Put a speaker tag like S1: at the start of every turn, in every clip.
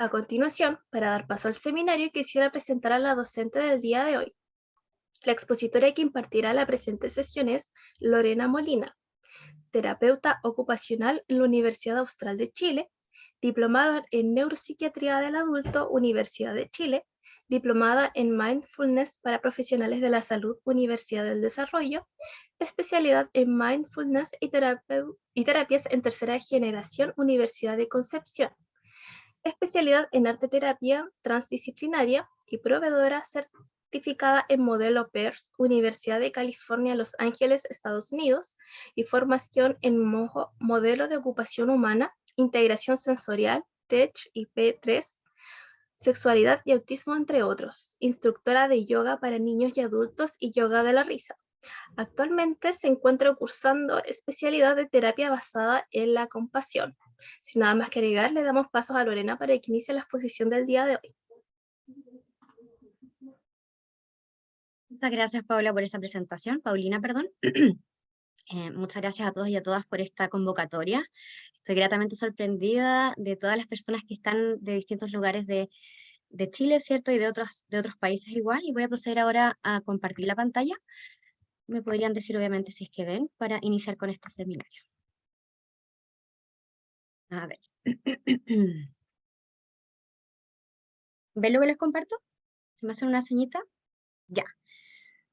S1: A continuación, para dar paso al seminario, quisiera presentar a la docente del día de hoy. La expositora que impartirá la presente sesión es Lorena Molina, terapeuta ocupacional en la Universidad Austral de Chile, diplomada en Neuropsiquiatría del Adulto, Universidad de Chile, diplomada en Mindfulness para Profesionales de la Salud, Universidad del Desarrollo, especialidad en Mindfulness y terapias en tercera generación, Universidad de Concepción, especialidad en arte terapia transdisciplinaria y proveedora certificada en modelo PERS, Universidad de California, Los Ángeles, Estados Unidos, y formación en modelo de ocupación humana, integración sensorial, TEC y P3, sexualidad y autismo, entre otros. Instructora de yoga para niños y adultos y yoga de la risa. Actualmente se encuentra cursando especialidad de terapia basada en la compasión. Sin nada más que agregar, le damos pasos a Lorena para que inicie la exposición del día de hoy.
S2: Muchas gracias, Paula, por esa presentación. Paulina, perdón. Muchas gracias a todos y a todas por esta convocatoria. Estoy gratamente sorprendida de todas las personas que están de distintos lugares de Chile, ¿cierto? Y de otros países igual. Y voy a proceder ahora a compartir la pantalla. Me podrían decir, obviamente, si es que ven, para iniciar con este seminario. A ver. ¿Ven lo que les comparto? ¿Se me hace una señita? Ya.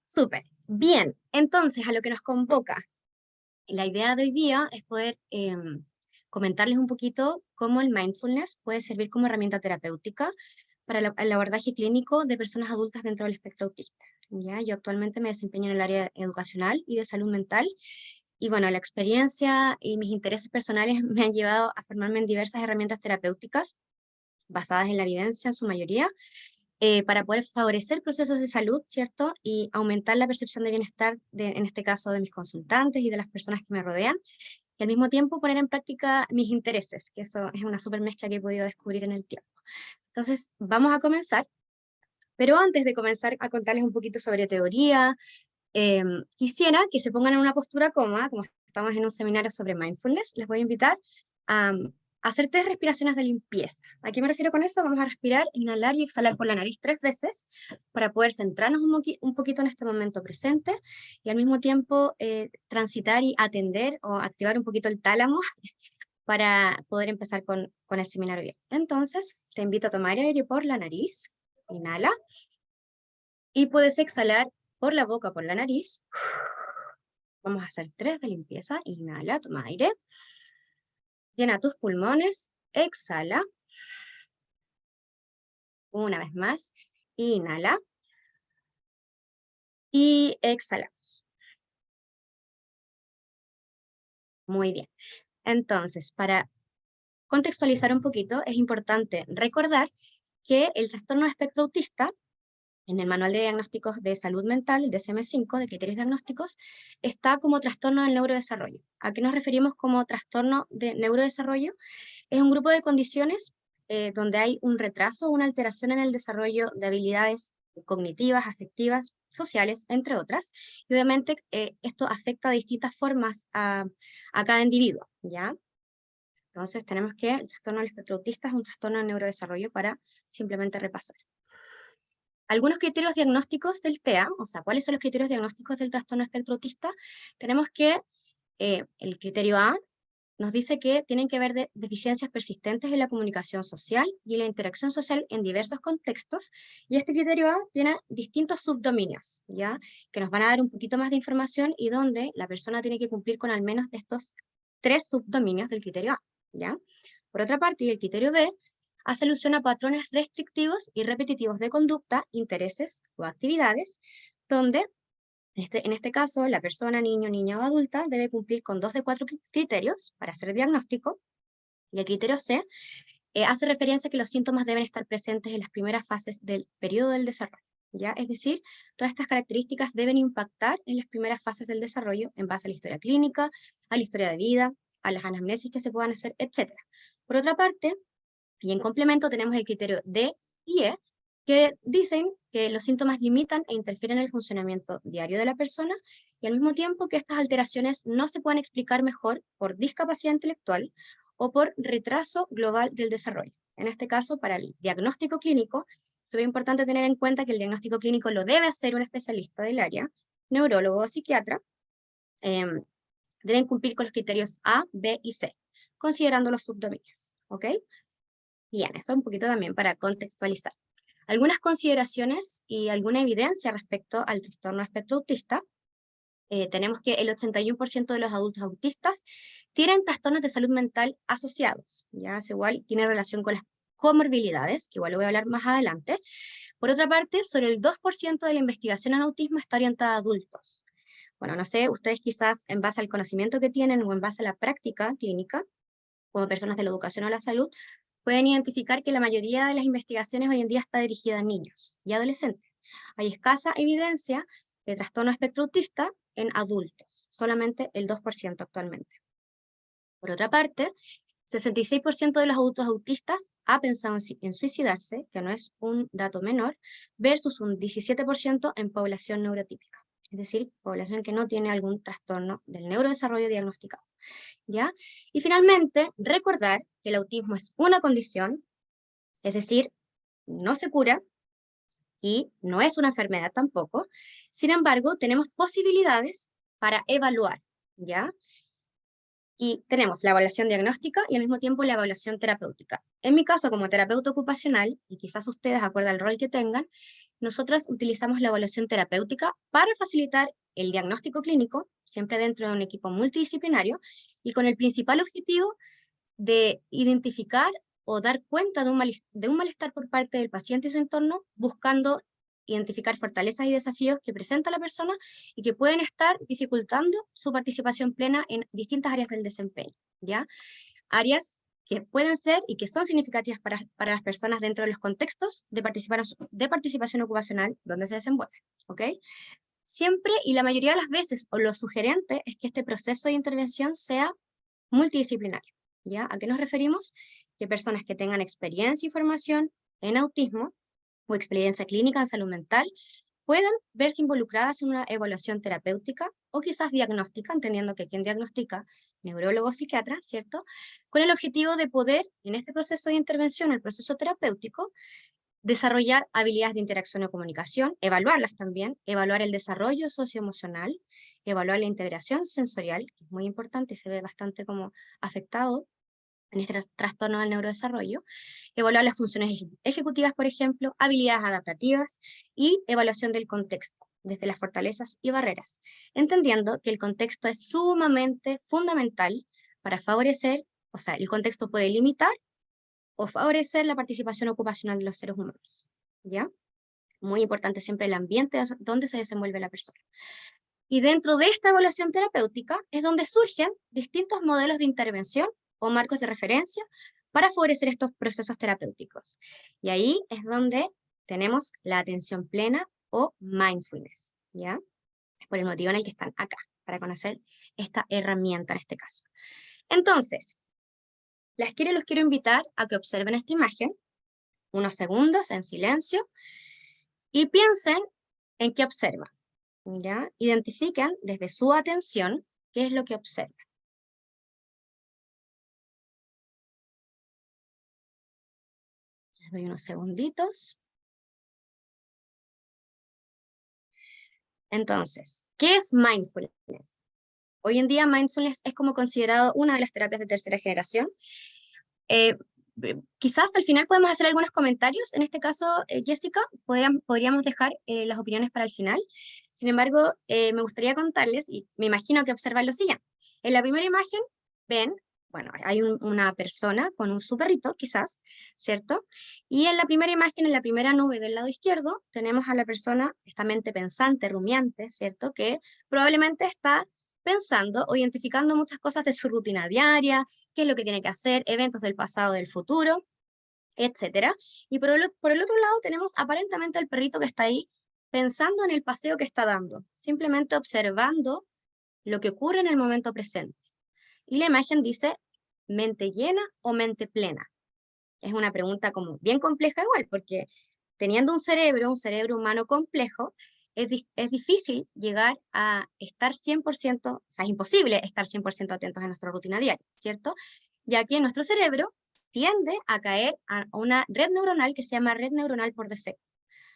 S2: Súper. Bien. Entonces, a lo que nos convoca. La idea de hoy día es poder comentarles un poquito cómo el mindfulness puede servir como herramienta terapéutica para el abordaje clínico de personas adultas dentro del espectro autista. ¿Ya? Yo actualmente me desempeño en el área educacional y de salud mental, y bueno, la experiencia y mis intereses personales me han llevado a formarme en diversas herramientas terapéuticas basadas en la evidencia en su mayoría, para poder favorecer procesos de salud, ¿cierto? Y aumentar la percepción de bienestar, en este caso, de mis consultantes y de las personas que me rodean, y al mismo tiempo poner en práctica mis intereses, que eso es una super mezcla que he podido descubrir en el tiempo. Entonces, vamos a comenzar, pero antes de comenzar a contarles un poquito sobre teoría, quisiera que se pongan en una postura cómoda, como estamos en un seminario sobre mindfulness. Les voy a invitar a hacer 3 respiraciones de limpieza. ¿A qué me refiero con eso? Vamos a respirar, inhalar y exhalar por la nariz 3 veces para poder centrarnos un poquito en este momento presente, y al mismo tiempo transitar y atender o activar un poquito el tálamo para poder empezar con el seminario bien. Entonces, te invito a tomar aire por la nariz, inhala, y puedes exhalar por la boca, por la nariz. Vamos a hacer 3 de limpieza. Inhala, toma aire. Llena tus pulmones, exhala. Una vez más, inhala. Y exhalamos. Muy bien. Entonces, para contextualizar un poquito, es importante recordar que el trastorno de espectro autista, en el Manual de Diagnósticos de Salud Mental, el DSM-5, de criterios diagnósticos, está como trastorno del neurodesarrollo. ¿A qué nos referimos como trastorno de neurodesarrollo? Es un grupo de condiciones donde hay un retraso o una alteración en el desarrollo de habilidades cognitivas, afectivas, sociales, entre otras. Y obviamente esto afecta de distintas formas a cada individuo, ¿ya? Entonces tenemos que el trastorno del espectro autista es un trastorno de neurodesarrollo, para simplemente repasar. Algunos criterios diagnósticos del TEA, o sea, ¿cuáles son los criterios diagnósticos del trastorno espectro autista? Tenemos que el criterio A nos dice que tienen que haber deficiencias persistentes en la comunicación social y en la interacción social en diversos contextos, y este criterio A tiene distintos subdominios, ¿ya? Que nos van a dar un poquito más de información, y donde la persona tiene que cumplir con al menos de estos 3 subdominios del criterio A, ¿ya? Por otra parte, el criterio B hace alusión a patrones restrictivos y repetitivos de conducta, intereses o actividades, donde en este caso, la persona, niño, niña o adulta, debe cumplir con 2 de 4 criterios para hacer diagnóstico. Y el criterio C hace referencia a que los síntomas deben estar presentes en las primeras fases del periodo del desarrollo, ¿ya? Es decir, todas estas características deben impactar en las primeras fases del desarrollo en base a la historia clínica, a la historia de vida, a las anamnesis que se puedan hacer, etc. Por otra parte, y en complemento, tenemos el criterio D y E, que dicen que los síntomas limitan e interfieren en el funcionamiento diario de la persona, y al mismo tiempo que estas alteraciones no se pueden explicar mejor por discapacidad intelectual o por retraso global del desarrollo. En este caso, para el diagnóstico clínico, es muy importante tener en cuenta que el diagnóstico clínico lo debe hacer un especialista del área, neurólogo o psiquiatra. Deben cumplir con los criterios A, B y C, considerando los subdominios, ¿ok? Bien, eso un poquito también para contextualizar. Algunas consideraciones y alguna evidencia respecto al trastorno espectro autista. Tenemos que el 81% de los adultos autistas tienen trastornos de salud mental asociados, ya es igual, tiene relación con las comorbilidades, que igual lo voy a hablar más adelante. Por otra parte, solo el 2% de la investigación en autismo está orientada a adultos. Bueno, no sé, ustedes quizás en base al conocimiento que tienen o en base a la práctica clínica, como personas de la educación o la salud, pueden identificar que la mayoría de las investigaciones hoy en día está dirigida a niños y adolescentes. Hay escasa evidencia de trastorno espectro autista en adultos, solamente el 2% actualmente. Por otra parte, 66% de los adultos autistas ha pensado en suicidarse, que no es un dato menor, versus un 17% en población neurotípica, es decir, población que no tiene algún trastorno del neurodesarrollo diagnosticado, ¿ya? Y finalmente, recordar que el autismo es una condición, es decir, no se cura y no es una enfermedad tampoco. Sin embargo, tenemos posibilidades para evaluar, ¿ya? Y tenemos la evaluación diagnóstica y al mismo tiempo la evaluación terapéutica. En mi caso, como terapeuta ocupacional, y quizás ustedes, acorde al rol que tengan, nosotros utilizamos la evaluación terapéutica para facilitar el diagnóstico clínico, siempre dentro de un equipo multidisciplinario, y con el principal objetivo de identificar o dar cuenta de un malestar por parte del paciente y su entorno, buscando identificar fortalezas y desafíos que presenta la persona y que pueden estar dificultando su participación plena en distintas áreas del desempeño, ¿ya? Áreas que pueden ser y que son significativas para las personas dentro de los contextos de participación ocupacional donde se desenvuelven, ¿ok? Siempre y la mayoría de las veces, o lo sugerente, es que este proceso de intervención sea multidisciplinario, ¿ya? ¿A qué nos referimos? Que personas que tengan experiencia y formación en autismo o experiencia clínica en salud mental puedan verse involucradas en una evaluación terapéutica o quizás diagnóstica, entendiendo que quien diagnostica, neurólogo o psiquiatra, ¿cierto? Con el objetivo de poder, en este proceso de intervención, el proceso terapéutico, desarrollar habilidades de interacción o comunicación, evaluarlas también, evaluar el desarrollo socioemocional, evaluar la integración sensorial, que es muy importante y se ve bastante como afectado en este trastorno del neurodesarrollo, evaluar las funciones ejecutivas, por ejemplo, habilidades adaptativas y evaluación del contexto, desde las fortalezas y barreras, entendiendo que el contexto es sumamente fundamental para favorecer, o sea, el contexto puede limitar o favorecer la participación ocupacional de los seres humanos, ¿ya? Muy importante siempre el ambiente donde se desenvuelve la persona. Y dentro de esta evaluación terapéutica es donde surgen distintos modelos de intervención o marcos de referencia para favorecer estos procesos terapéuticos. Y ahí es donde tenemos la atención plena o mindfulness, ¿ya? Es por el motivo en el que están acá, para conocer esta herramienta en este caso. Entonces, los quiero invitar a que observen esta imagen unos segundos en silencio y piensen en qué observan, ¿ya? Identifiquen desde su atención qué es lo que observan. Les doy unos segunditos. Entonces, ¿qué es mindfulness? Hoy en día mindfulness es como considerado una de las terapias de tercera generación. Quizás al final podemos hacer algunos comentarios. En este caso, Jessica, podríamos dejar las opiniones para el final. Sin embargo, me gustaría contarles, y me imagino que observan lo siguiente. En la primera imagen ven, bueno, hay una persona con su perrito, quizás, ¿cierto? Y en la primera imagen, en la primera nube del lado izquierdo, tenemos a la persona, esta mente pensante, rumiante, ¿cierto? Que probablemente está pensando o identificando muchas cosas de su rutina diaria, qué es lo que tiene que hacer, eventos del pasado, del futuro, etcétera. Y por el otro lado tenemos aparentemente al perrito que está ahí pensando en el paseo que está dando, simplemente observando lo que ocurre en el momento presente. Y la imagen dice, ¿mente llena o mente plena? Es una pregunta como bien compleja igual, porque teniendo un cerebro humano complejo, es difícil llegar a estar 100%, o sea, es imposible estar 100% atentos a nuestra rutina diaria, ¿cierto? Ya que nuestro cerebro tiende a caer a una red neuronal que se llama red neuronal por defecto.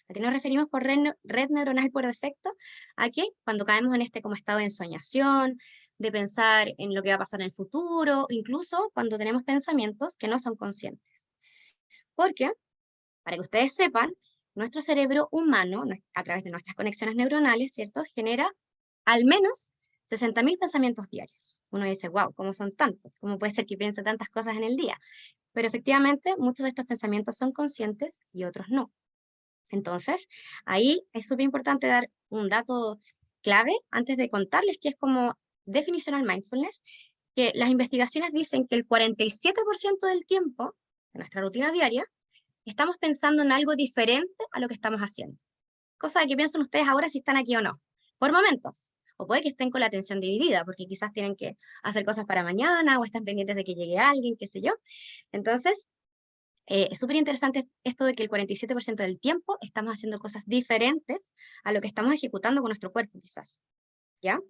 S2: ¿A qué nos referimos por red neuronal por defecto? A que cuando caemos en este como estado de ensoñación, de pensar en lo que va a pasar en el futuro, incluso cuando tenemos pensamientos que no son conscientes. Porque, para que ustedes sepan, nuestro cerebro humano, a través de nuestras conexiones neuronales, ¿cierto?, genera al menos 60.000 pensamientos diarios. Uno dice, wow, ¿cómo son tantos? ¿Cómo puede ser que piense tantas cosas en el día? Pero efectivamente, muchos de estos pensamientos son conscientes y otros no. Entonces, ahí es súper importante dar un dato clave antes de contarles que es como definitional mindfulness, que las investigaciones dicen que el 47% del tiempo de nuestra rutina diaria estamos pensando en algo diferente a lo que estamos haciendo. Cosa de que piensen ustedes ahora si están aquí o no, por momentos. O puede que estén con la atención dividida, porque quizás tienen que hacer cosas para mañana, o están pendientes de que llegue alguien, qué sé yo. Entonces, es súper interesante esto de que el 47% del tiempo estamos haciendo cosas diferentes a lo que estamos ejecutando con nuestro cuerpo, quizás. ¿Ya?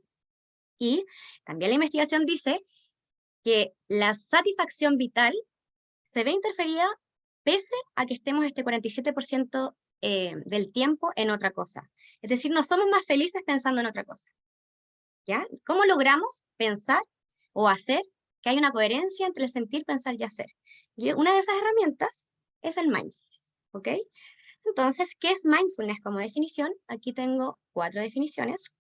S2: Y también la investigación dice que la satisfacción vital se ve interferida pese a que estemos este 47% del tiempo en otra cosa. Es decir, no somos más felices pensando en otra cosa. ¿Ya? ¿Cómo logramos pensar o hacer que hay una coherencia entre el sentir, pensar y hacer? Y una de esas herramientas es el mindfulness, ¿ok? Entonces, ¿qué es mindfulness como definición? Aquí tengo 4 definiciones,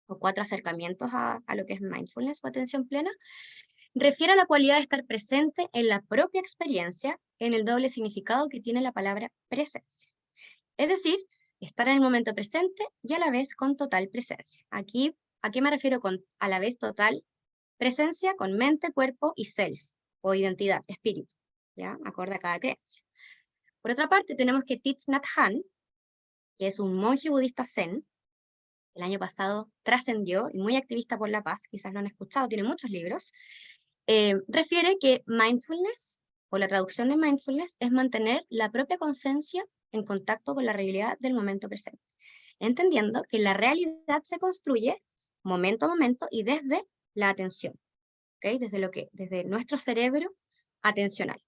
S2: o 4 acercamientos a lo que es mindfulness o atención plena. Refiere a la cualidad de estar presente en la propia experiencia, en el doble significado que tiene la palabra presencia. Es decir, estar en el momento presente y a la vez con total presencia. Aquí, ¿a qué me refiero con a la vez total presencia? Con mente, cuerpo y self, o identidad, espíritu, ¿ya? Acorde a cada creencia. Por otra parte, tenemos que Thich Nhat Hanh, que es un monje budista zen, el año pasado trascendió y muy activista por la paz, quizás lo han escuchado, tiene muchos libros, refiere que mindfulness, o la traducción de mindfulness, es mantener la propia conciencia en contacto con la realidad del momento presente, entendiendo que la realidad se construye momento a momento y desde la atención, ¿okay? Desde nuestro cerebro atencional.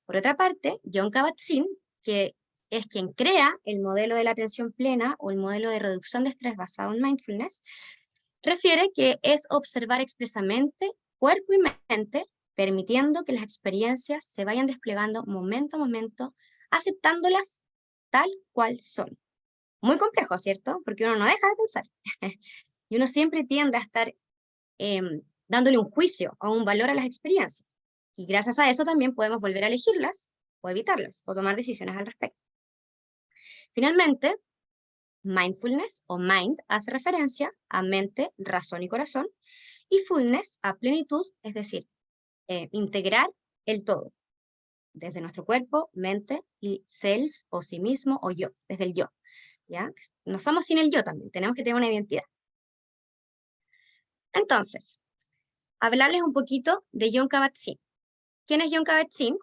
S2: Por otra parte, Jon Kabat-Zinn, que es quien crea el modelo de la atención plena o el modelo de reducción de estrés basado en mindfulness, refiere que es observar expresamente cuerpo y mente, permitiendo que las experiencias se vayan desplegando momento a momento, aceptándolas tal cual son. Muy complejo, ¿cierto? Porque uno no deja de pensar. Y uno siempre tiende a estar dándole un juicio o un valor a las experiencias. Y gracias a eso también podemos volver a elegirlas o evitarlas o tomar decisiones al respecto. Finalmente, mindfulness o mind hace referencia a mente, razón y corazón, y fullness a plenitud, es decir, integrar el todo, desde nuestro cuerpo, mente y self o sí mismo o yo, desde el yo. ¿Ya? No somos sin el yo también, tenemos que tener una identidad. Entonces, hablarles un poquito de Jon Kabat-Zinn. ¿Quién es Jon Kabat-Zinn?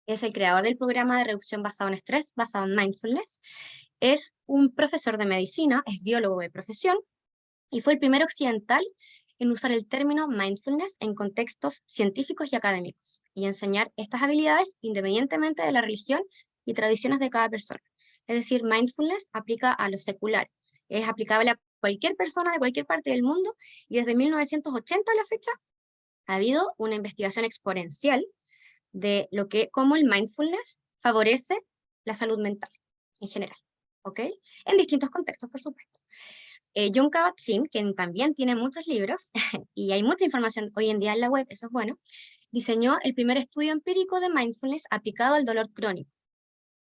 S2: Es el creador del programa de reducción basado en estrés, basado en mindfulness. Es un profesor de medicina, es biólogo de profesión, y fue el primer occidental en usar el término mindfulness en contextos científicos y académicos, y enseñar estas habilidades independientemente de la religión y tradiciones de cada persona. Es decir, mindfulness aplica a lo secular, es aplicable a cualquier persona de cualquier parte del mundo, y desde 1980 a la fecha ha habido una investigación exponencial de cómo el mindfulness favorece la salud mental en general, ¿ok? En distintos contextos, por supuesto. Jon Kabat-Zinn, quien también tiene muchos libros, y hay mucha información hoy en día en la web, eso es bueno, diseñó el primer estudio empírico de mindfulness aplicado al dolor crónico.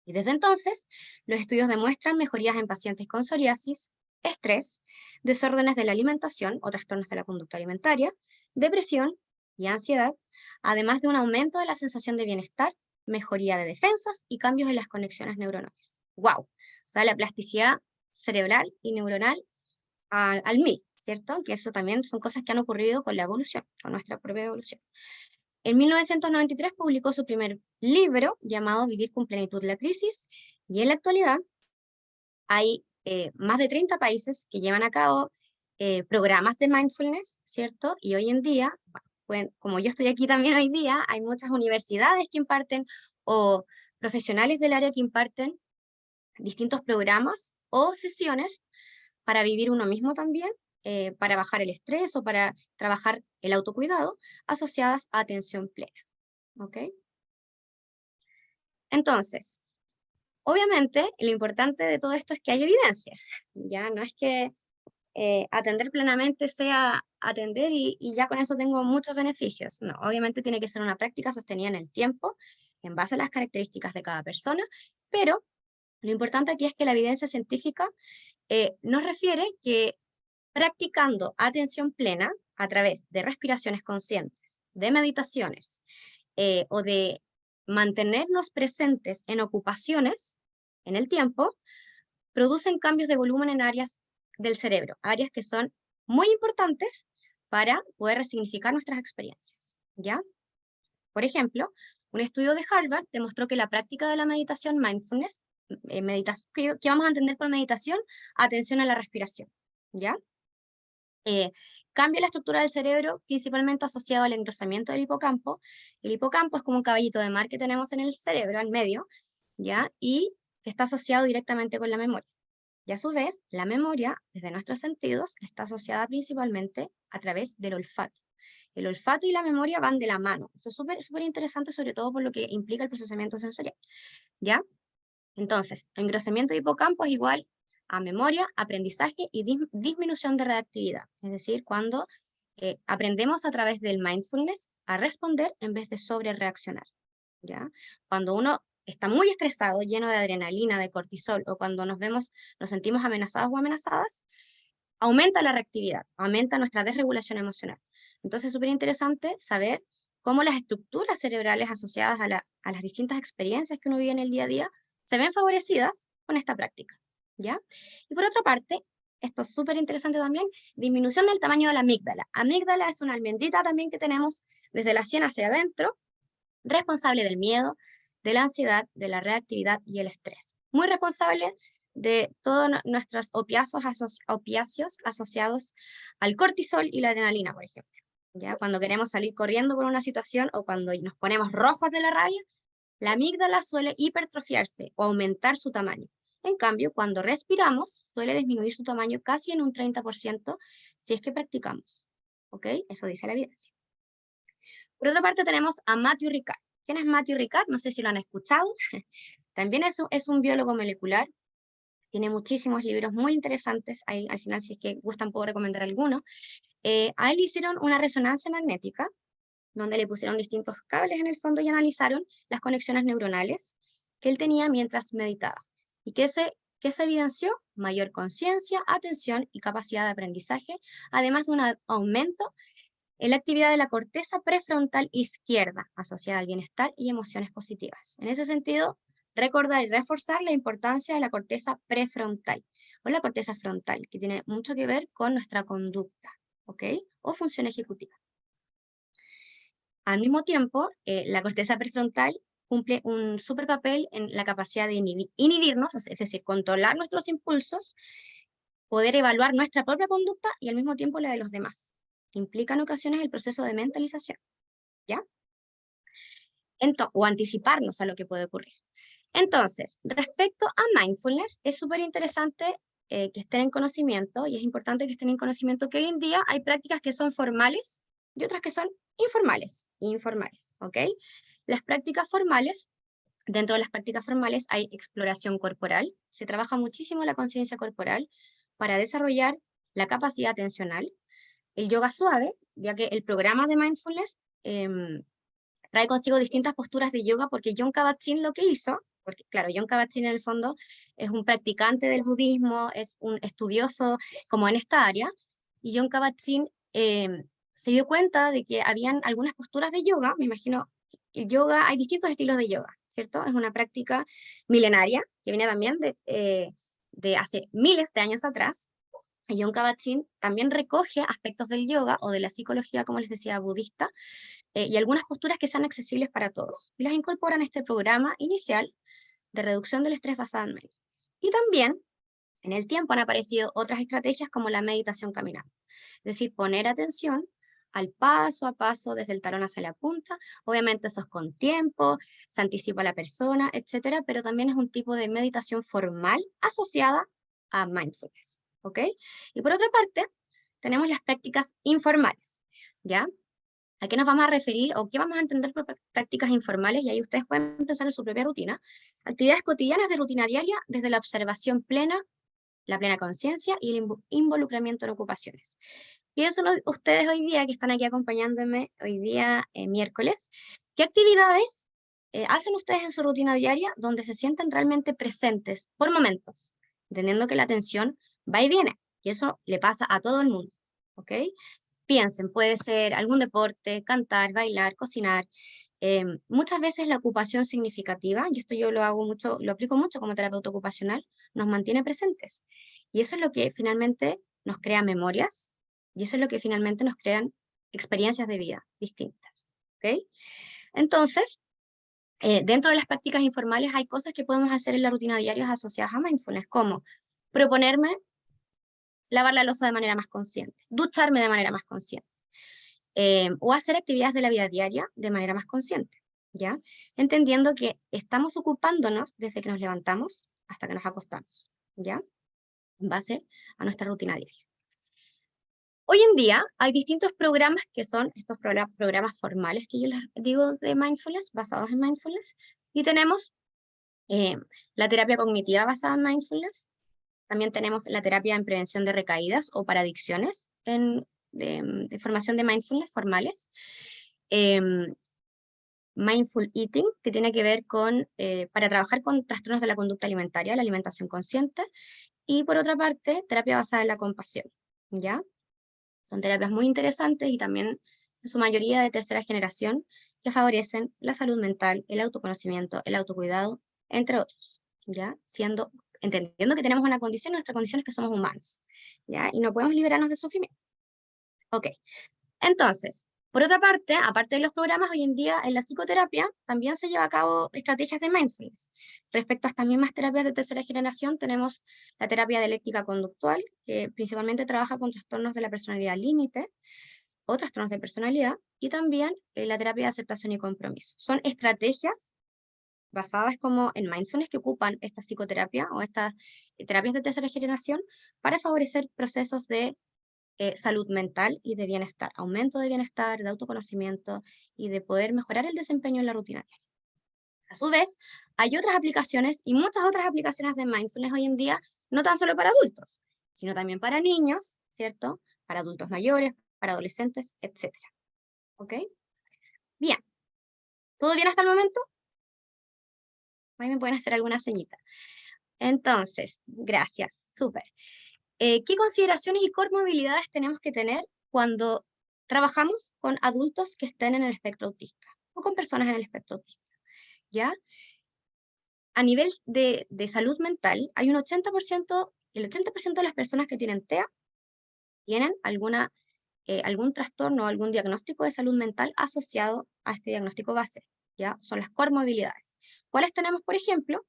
S2: Y desde entonces, los estudios demuestran mejorías en pacientes con psoriasis, estrés, desórdenes de la alimentación o trastornos de la conducta alimentaria, depresión y ansiedad, además de un aumento de la sensación de bienestar, mejoría de defensas y cambios en las conexiones neuronales. ¡Wow! O sea, la plasticidad cerebral y neuronal al 1000, ¿cierto? Que eso también son cosas que han ocurrido con la evolución, con nuestra propia evolución. En 1993 publicó su primer libro llamado Vivir con plenitud la crisis, y en la actualidad hay más de 30 países que llevan a cabo programas de mindfulness, ¿cierto? Y hoy en día, bueno, como yo estoy aquí también hoy día, hay muchas universidades que imparten o profesionales del área que imparten distintos programas o sesiones para vivir uno mismo también, para bajar el estrés o para trabajar el autocuidado, asociadas a atención plena. ¿Ok? Entonces, obviamente, lo importante de todo esto es que haya evidencia. Ya no es que atender plenamente sea atender y ya con eso tengo muchos beneficios. No, obviamente tiene que ser una práctica sostenida en el tiempo, en base a las características de cada persona, pero lo importante aquí es que la evidencia científica nos refiere que practicando atención plena a través de respiraciones conscientes, de meditaciones o de mantenernos presentes en ocupaciones en el tiempo, producen cambios de volumen en áreas del cerebro, áreas que son muy importantes para poder resignificar nuestras experiencias, ¿ya? Por ejemplo, un estudio de Harvard demostró que la práctica de la meditación mindfulness, ¿qué vamos a entender por meditación? Atención a la respiración, ¿ya? Cambia la estructura del cerebro, principalmente asociado al engrosamiento del hipocampo. El hipocampo es como un caballito de mar que tenemos en el cerebro, al medio, ¿ya? Y que está asociado directamente con la memoria. Y a su vez, la memoria, desde nuestros sentidos, está asociada principalmente a través del olfato. El olfato y la memoria van de la mano. Eso es súper interesante, sobre todo por lo que implica el procesamiento sensorial, ¿ya? Entonces, engrosamiento de hipocampo es igual a memoria, aprendizaje y disminución de reactividad. Es decir, cuando aprendemos a través del mindfulness a responder en vez de sobre reaccionar, ¿ya? Cuando uno está muy estresado, lleno de adrenalina, de cortisol, o cuando nos sentimos amenazados o amenazadas, aumenta la reactividad, aumenta nuestra desregulación emocional. Entonces es súper interesante saber cómo las estructuras cerebrales asociadas a las distintas experiencias que uno vive en el día a día se ven favorecidas con esta práctica, ¿ya? Y por otra parte, esto es súper interesante también, disminución del tamaño de la amígdala. Amígdala es una almendrita también que tenemos desde la sien hacia adentro, responsable del miedo, de la ansiedad, de la reactividad y el estrés. Muy responsable de todos nuestros opiáceos asociados al cortisol y la adrenalina, por ejemplo. ¿Ya? Cuando queremos salir corriendo por una situación o cuando nos ponemos rojos de la rabia, la amígdala suele hipertrofiarse o aumentar su tamaño. En cambio, cuando respiramos, suele disminuir su tamaño casi en un 30% si es que practicamos. ¿Ok? Eso dice la evidencia. Por otra parte tenemos a Matthew Ricard. ¿Quién es Matthew Ricard? No sé si lo han escuchado. También es un biólogo molecular. Tiene muchísimos libros muy interesantes. Ahí, al final, si es que gustan, puedo recomendar alguno. A él le hicieron una resonancia magnética, donde le pusieron distintos cables en el fondo y analizaron las conexiones neuronales que él tenía mientras meditaba. ¿Y qué se evidenció? Mayor conciencia, atención y capacidad de aprendizaje, además de un aumento en la actividad de la corteza prefrontal izquierda, asociada al bienestar y emociones positivas. En ese sentido, recordar y reforzar la importancia de la corteza prefrontal, o la corteza frontal, que tiene mucho que ver con nuestra conducta, ¿ok? O función ejecutiva. Al mismo tiempo, la corteza prefrontal cumple un super papel en la capacidad de inhibirnos, es decir, controlar nuestros impulsos, poder evaluar nuestra propia conducta y al mismo tiempo la de los demás. Implica en ocasiones el proceso de mentalización, ¿ya? O anticiparnos a lo que puede ocurrir. Entonces, respecto a mindfulness, es súper interesante que estén en conocimiento, y es importante que estén en conocimiento que hoy en día hay prácticas que son formales y otras que son informales, ¿ok? Las prácticas formales, dentro de las prácticas formales hay exploración corporal, se trabaja muchísimo la conciencia corporal para desarrollar la capacidad atencional. El yoga suave, ya que el programa de mindfulness trae consigo distintas posturas de yoga, porque Jon Kabat-Zinn lo que hizo, porque claro, Jon Kabat-Zinn en el fondo es un practicante del budismo, es un estudioso como en esta área, y Jon Kabat-Zinn se dio cuenta de que habían algunas posturas de yoga. Me imagino, el yoga, hay distintos estilos de yoga, ¿cierto? Es una práctica milenaria, que viene también de hace miles de años atrás. Y Jon Kabat-Zinn también recoge aspectos del yoga o de la psicología, como les decía, budista, y algunas posturas que sean accesibles para todos. Y las incorporan a este programa inicial de reducción del estrés basado en mindfulness. Y también, en el tiempo han aparecido otras estrategias como la meditación caminando. Es decir, poner atención al paso a paso, desde el talón hacia la punta. Obviamente eso es con tiempo, se anticipa a la persona, etcétera, pero también es un tipo de meditación formal asociada a mindfulness, ¿ok? Y por otra parte, tenemos las prácticas informales, ¿ya? ¿A qué nos vamos a referir o qué vamos a entender por prácticas informales? Y ahí ustedes pueden pensar en su propia rutina. Actividades cotidianas de rutina diaria desde la observación plena, la plena conciencia y el involucramiento en ocupaciones. Piénsenlo ustedes hoy día, que están aquí acompañándome hoy día, miércoles, ¿qué actividades hacen ustedes en su rutina diaria donde se sienten realmente presentes por momentos, entendiendo que la atención va y viene, y eso le pasa a todo el mundo, ¿ok? Piensen, puede ser algún deporte, cantar, bailar, cocinar. Muchas veces la ocupación significativa, y esto yo lo hago mucho, lo aplico mucho como terapeuta ocupacional, nos mantiene presentes. Y eso es lo que finalmente nos crea memorias, y eso es lo que finalmente nos crean experiencias de vida distintas. ¿Ok? Entonces, dentro de las prácticas informales hay cosas que podemos hacer en la rutina diaria asociadas a mindfulness, como proponerme lavar la loza de manera más consciente, ducharme de manera más consciente, o hacer actividades de la vida diaria de manera más consciente, ¿ya? Entendiendo que estamos ocupándonos desde que nos levantamos hasta que nos acostamos, ¿ya? En base a nuestra rutina diaria. Hoy en día hay distintos programas que son estos programas formales que yo les digo de mindfulness, basados en mindfulness, y tenemos la terapia cognitiva basada en mindfulness. También tenemos la terapia en prevención de recaídas o para adicciones de formación de mindfulness formales. Mindful eating, que tiene que ver con, para trabajar con trastornos de la conducta alimentaria, la alimentación consciente. Y por otra parte, terapia basada en la compasión, ¿ya? Son terapias muy interesantes y también en su mayoría de tercera generación que favorecen la salud mental, el autoconocimiento, el autocuidado, entre otros, ¿ya? Entendiendo que tenemos una condición, nuestra condición es que somos humanos, ¿ya? Y no podemos liberarnos de sufrimiento. Ok, entonces, por otra parte, aparte de los programas, hoy en día en la psicoterapia también se lleva a cabo estrategias de mindfulness. Respecto a estas mismas terapias de tercera generación, tenemos la terapia dialéctica conductual, que principalmente trabaja con trastornos de la personalidad límite o trastornos de personalidad, y también la terapia de aceptación y compromiso. Son estrategias basadas como en mindfulness que ocupan esta psicoterapia o estas terapias de tercera generación para favorecer procesos de salud mental y de bienestar, aumento de bienestar, de autoconocimiento y de poder mejorar el desempeño en la rutina diaria. A su vez, hay otras aplicaciones y muchas otras aplicaciones de mindfulness hoy en día, no tan solo para adultos, sino también para niños, ¿cierto? Para adultos mayores, para adolescentes, etc. ¿Ok? Bien. ¿Todo bien hasta el momento? Ahí me pueden hacer alguna señita. Entonces, gracias, súper. ¿Qué consideraciones y comorbilidades tenemos que tener cuando trabajamos con adultos que estén en el espectro autista o con personas en el espectro autista? ¿Ya? A nivel de salud mental, hay un 80%, el 80% de las personas que tienen TEA tienen algún trastorno o algún diagnóstico de salud mental asociado a este diagnóstico base, ¿ya? Son las comorbilidades. ¿Cuáles tenemos, por ejemplo?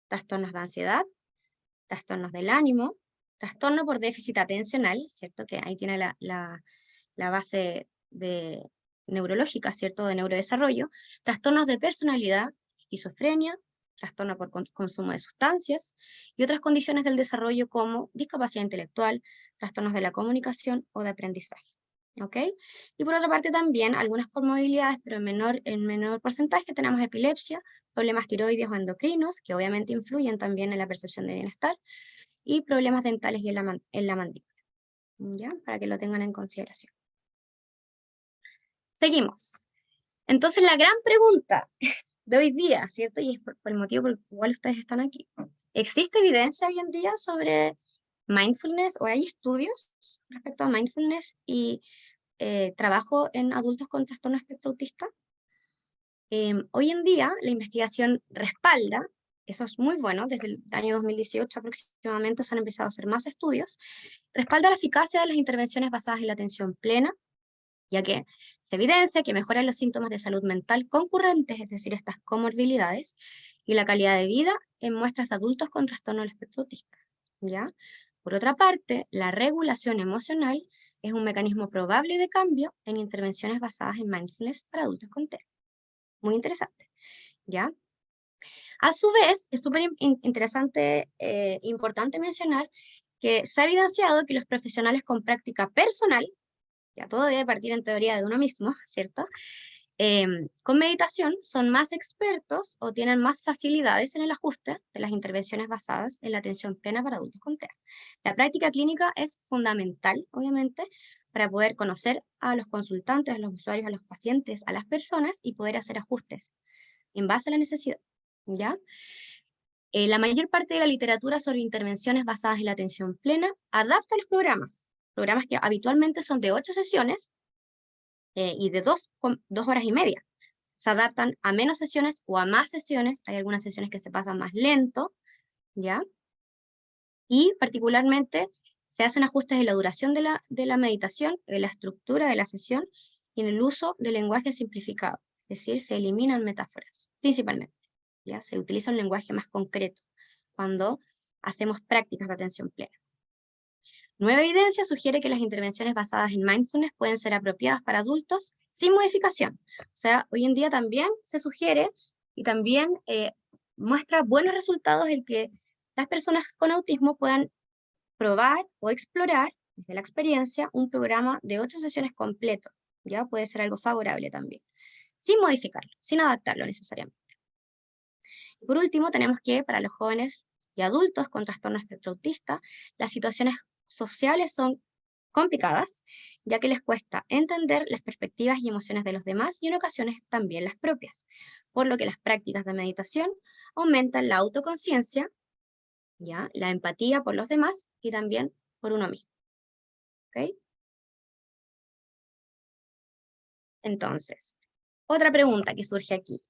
S2: Trastornos de ansiedad, trastornos del ánimo, trastorno por déficit atencional, ¿cierto? Que ahí tiene la base neurológica, ¿cierto? De neurodesarrollo, trastornos de personalidad, esquizofrenia, trastorno por consumo de sustancias y otras condiciones del desarrollo como discapacidad intelectual, trastornos de la comunicación o de aprendizaje. ¿Ok? Y por otra parte también algunas comorbilidades, pero en menor porcentaje, tenemos epilepsia, problemas tiroides o endocrinos, que obviamente influyen también en la percepción de bienestar, y problemas dentales y en la mandíbula, ¿ya? Para que lo tengan en consideración. Seguimos. Entonces la gran pregunta de hoy día, ¿cierto? Y es por el motivo por el cual ustedes están aquí. ¿Existe evidencia hoy en día sobre mindfulness o hay estudios respecto a mindfulness y trabajo en adultos con trastorno espectro autista? Hoy en día la investigación respalda, eso es muy bueno, desde el año 2018 aproximadamente se han empezado a hacer más estudios, respalda la eficacia de las intervenciones basadas en la atención plena, ya que se evidencia que mejoran los síntomas de salud mental concurrentes, es decir, estas comorbilidades, y la calidad de vida en muestras de adultos con trastorno del espectro autista, ¿ya? Por otra parte, la regulación emocional es un mecanismo probable de cambio en intervenciones basadas en mindfulness para adultos con TEA. Muy interesante, ¿ya? A su vez, es súper interesante, importante mencionar que se ha evidenciado que los profesionales con práctica personal, ya todo debe partir en teoría de uno mismo, ¿cierto? Con meditación son más expertos o tienen más facilidades en el ajuste de las intervenciones basadas en la atención plena para adultos con TEA. La práctica clínica es fundamental, obviamente, para poder conocer a los consultantes, a los usuarios, a los pacientes, a las personas y poder hacer ajustes en base a la necesidad, ¿ya? La mayor parte de la literatura sobre intervenciones basadas en la atención plena adapta los programas que habitualmente son de 8 sesiones y de 2 horas y media. Se adaptan a menos sesiones o a más sesiones, hay algunas sesiones que se pasan más lento, ¿ya? Y particularmente se hacen ajustes en la duración de la meditación, en la estructura de la sesión y en el uso del lenguaje simplificado, es decir, se eliminan metáforas, principalmente. ¿Ya? Se utiliza un lenguaje más concreto cuando hacemos prácticas de atención plena. Nueva evidencia sugiere que las intervenciones basadas en mindfulness pueden ser apropiadas para adultos sin modificación. O sea, hoy en día también se sugiere y también muestra buenos resultados el que las personas con autismo puedan probar o explorar desde la experiencia un programa de 8 sesiones completo. Ya puede ser algo favorable también, sin modificarlo, sin adaptarlo necesariamente. Por último, tenemos que para los jóvenes y adultos con trastorno espectro autista, las situaciones sociales son complicadas, ya que les cuesta entender las perspectivas y emociones de los demás y en ocasiones también las propias, por lo que las prácticas de meditación aumentan la autoconciencia, ¿ya? La empatía por los demás y también por uno mismo. ¿Okay? Entonces, otra pregunta que surge aquí.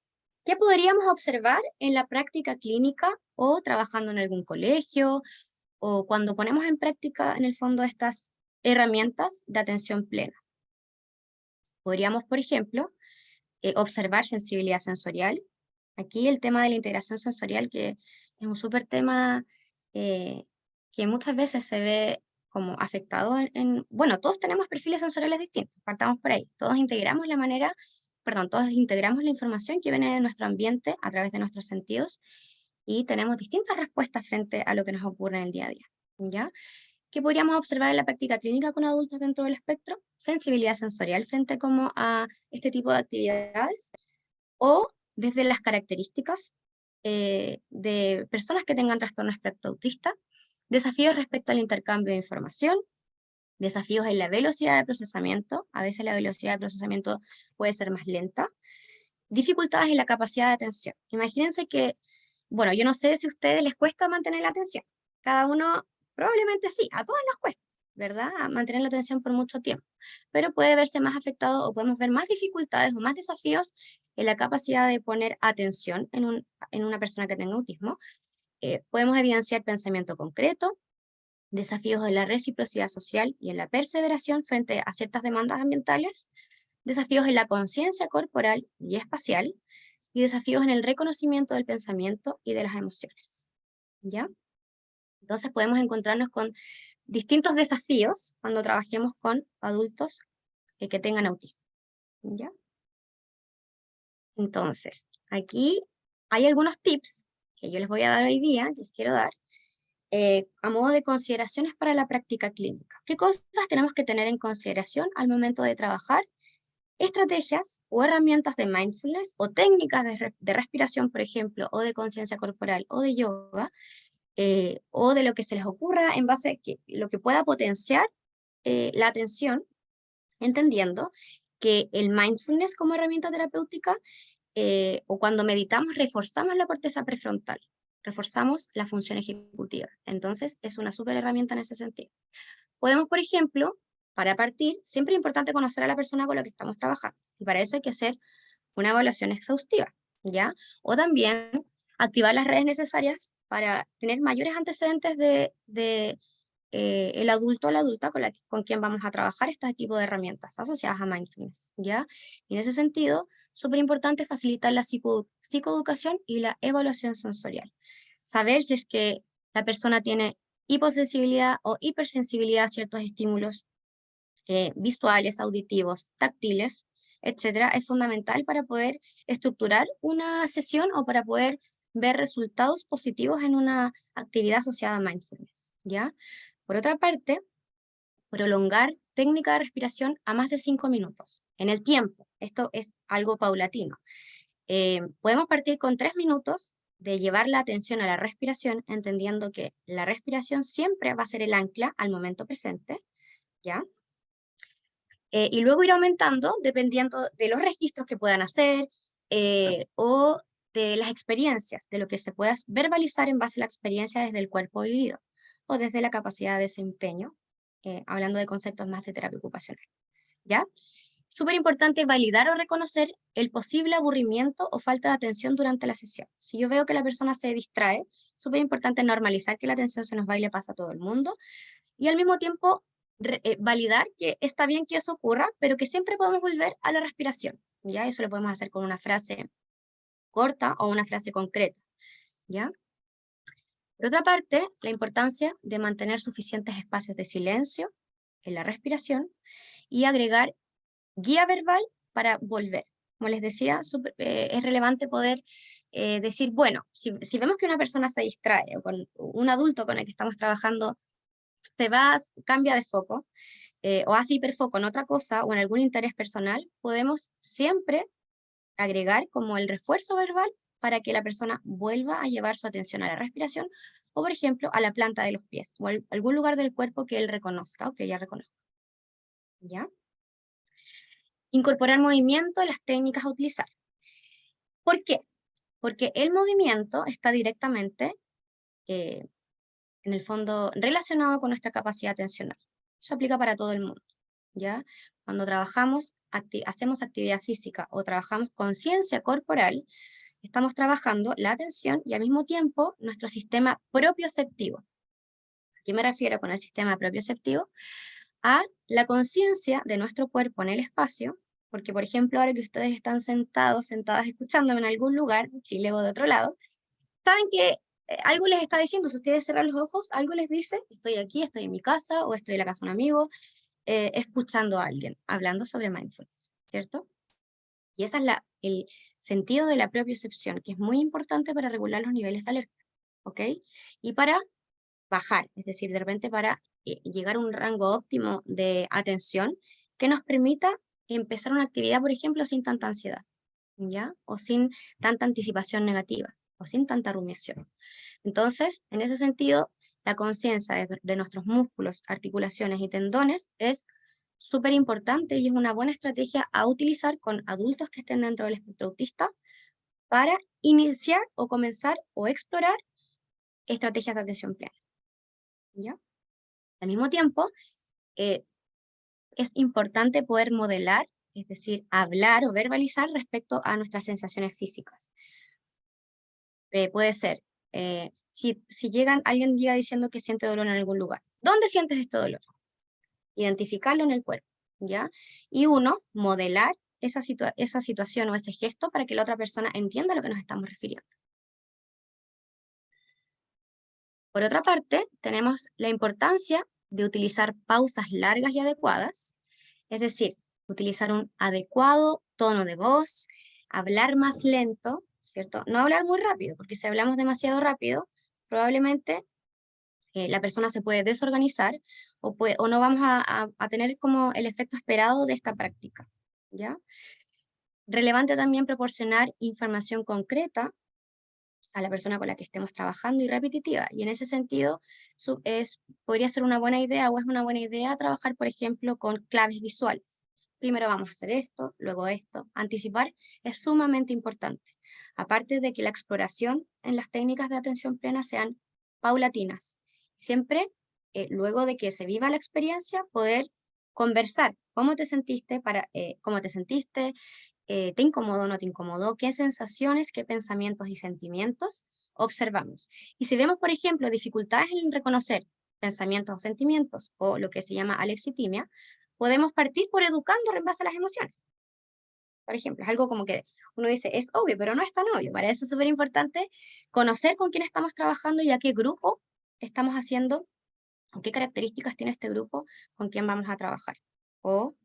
S2: ¿Qué podríamos observar en la práctica clínica o trabajando en algún colegio o cuando ponemos en práctica, en el fondo, estas herramientas de atención plena? Podríamos, por ejemplo, observar sensibilidad sensorial. Aquí el tema de la integración sensorial, que es un súper tema que muchas veces se ve como afectado bueno, todos tenemos perfiles sensoriales distintos, partamos por ahí. Todos integramos todos integramos la información que viene de nuestro ambiente a través de nuestros sentidos y tenemos distintas respuestas frente a lo que nos ocurre en el día a día, ¿ya? ¿Qué podríamos observar en la práctica clínica con adultos dentro del espectro? Sensibilidad sensorial frente como a este tipo de actividades o desde las características de personas que tengan trastorno espectro autista, desafíos respecto al intercambio de información, desafíos en la velocidad de procesamiento, a veces la velocidad de procesamiento puede ser más lenta, dificultades en la capacidad de atención. Imagínense que, bueno, yo no sé si a ustedes les cuesta mantener la atención, cada uno probablemente sí, a todos nos cuesta, ¿verdad? A mantener la atención por mucho tiempo, pero puede verse más afectado o podemos ver más dificultades o más desafíos en la capacidad de poner atención en una persona que tenga autismo. Podemos evidenciar pensamiento concreto, desafíos en la reciprocidad social y en la perseveración frente a ciertas demandas ambientales, desafíos en la conciencia corporal y espacial, y desafíos en el reconocimiento del pensamiento y de las emociones. ¿Ya? Entonces podemos encontrarnos con distintos desafíos cuando trabajemos con adultos que tengan autismo. ¿Ya? Entonces, aquí hay algunos tips que yo les voy a dar hoy día, que les quiero dar, a modo de consideraciones para la práctica clínica. ¿Qué cosas tenemos que tener en consideración al momento de trabajar estrategias o herramientas de mindfulness o técnicas de respiración, por ejemplo, o de conciencia corporal o de yoga, o de lo que se les ocurra en base a lo que pueda potenciar la atención, entendiendo que el mindfulness como herramienta terapéutica o cuando meditamos reforzamos la corteza prefrontal, reforzamos la función ejecutiva. Entonces es una súper herramienta en ese sentido. Podemos, por ejemplo, para partir, siempre es importante conocer a la persona con la que estamos trabajando. Y para eso hay que hacer una evaluación exhaustiva, ¿ya? O también activar las redes necesarias para tener mayores antecedentes de el adulto o la adulta con quien vamos a trabajar este tipo de herramientas asociadas a mindfulness, ¿ya? Y en ese sentido, súper importante facilitar la psicoeducación y la evaluación sensorial. Saber si es que la persona tiene hiposensibilidad o hipersensibilidad a ciertos estímulos, visuales, auditivos, táctiles, etcétera, es fundamental para poder estructurar una sesión o para poder ver resultados positivos en una actividad asociada a mindfulness, ¿ya? Por otra parte, prolongar técnica de respiración a más de 5 minutos en el tiempo. Esto es algo paulatino. Podemos partir con 3 minutos de llevar la atención a la respiración, entendiendo que la respiración siempre va a ser el ancla al momento presente, ¿ya? Y luego ir aumentando dependiendo de los registros que puedan hacer o de las experiencias, de lo que se pueda verbalizar en base a la experiencia desde el cuerpo vivido o desde la capacidad de desempeño, hablando de conceptos más de terapia ocupacional, ¿ya? Súper importante validar o reconocer el posible aburrimiento o falta de atención durante la sesión. Si yo veo que la persona se distrae, súper importante normalizar que la atención se nos va y le pasa a todo el mundo, y al mismo tiempo validar que está bien que eso ocurra, pero que siempre podemos volver a la respiración, ¿ya? Eso lo podemos hacer con una frase corta o una frase concreta, ¿ya? Por otra parte, la importancia de mantener suficientes espacios de silencio en la respiración y agregar guía verbal para volver. Como les decía, es relevante poder decir, bueno, si vemos que una persona se distrae o con un adulto con el que estamos trabajando se va, cambia de foco o hace hiperfoco en otra cosa o en algún interés personal, podemos siempre agregar como el refuerzo verbal para que la persona vuelva a llevar su atención a la respiración o, por ejemplo, a la planta de los pies o a algún lugar del cuerpo que él reconozca o que ella reconozca. ¿Ya? Incorporar movimiento a las técnicas a utilizar. ¿Por qué? Porque el movimiento está directamente, en el fondo, relacionado con nuestra capacidad atencional. Eso aplica para todo el mundo, ¿ya? Cuando trabajamos, hacemos actividad física o trabajamos conciencia corporal, estamos trabajando la atención y al mismo tiempo nuestro sistema propioceptivo. ¿A qué me refiero con el sistema propioceptivo? A la conciencia de nuestro cuerpo en el espacio, porque por ejemplo ahora que ustedes están sentados, sentadas escuchándome en algún lugar, Chile o de otro lado, saben que algo les está diciendo, si ustedes cierran los ojos, algo les dice, estoy aquí, estoy en mi casa o estoy en la casa de un amigo, escuchando a alguien, hablando sobre mindfulness, ¿cierto? Y ese es el sentido de la propiocepción, que es muy importante para regular los niveles de alerta, ¿ok? Y para bajar, es decir, de repente para llegar a un rango óptimo de atención que nos permita empezar una actividad, por ejemplo, sin tanta ansiedad, ¿ya? O sin tanta anticipación negativa, o sin tanta rumiación. Entonces, en ese sentido, la conciencia de nuestros músculos, articulaciones y tendones es súper importante y es una buena estrategia a utilizar con adultos que estén dentro del espectro autista para iniciar o comenzar o explorar estrategias de atención plena, ¿ya? Al mismo tiempo, es importante poder modelar, es decir, hablar o verbalizar respecto a nuestras sensaciones físicas. Puede ser, si alguien llega diciendo que siente dolor en algún lugar, ¿dónde sientes este dolor? Identificarlo en el cuerpo, ¿ya? Y uno, modelar esa situación o ese gesto para que la otra persona entienda a lo que nos estamos refiriendo. Por otra parte, tenemos la importancia de utilizar pausas largas y adecuadas, es decir, utilizar un adecuado tono de voz, hablar más lento, ¿cierto? No hablar muy rápido, porque si hablamos demasiado rápido, probablemente la persona se puede desorganizar o no vamos a tener como el efecto esperado de esta práctica, ¿ya? Relevante también proporcionar información concreta a la persona con la que estemos trabajando y repetitiva. Y en ese sentido, podría ser una buena idea o es una buena idea trabajar, por ejemplo, con claves visuales. Primero vamos a hacer esto, luego esto. Anticipar es sumamente importante. Aparte de que la exploración en las técnicas de atención plena sean paulatinas. Siempre, luego de que se viva la experiencia, poder conversar. ¿Cómo te sentiste? ¿Cómo te sentiste? ¿Te incomodó o no te incomodó? ¿Qué sensaciones, qué pensamientos y sentimientos observamos? Y si vemos, por ejemplo, dificultades en reconocer pensamientos o sentimientos, o lo que se llama alexitimia, podemos partir por educando en base a las emociones. Por ejemplo, es algo como que uno dice, es obvio, pero no es tan obvio. Para eso es súper importante conocer con quién estamos trabajando y a qué grupo estamos haciendo, o qué características tiene este grupo con quién vamos a trabajar. o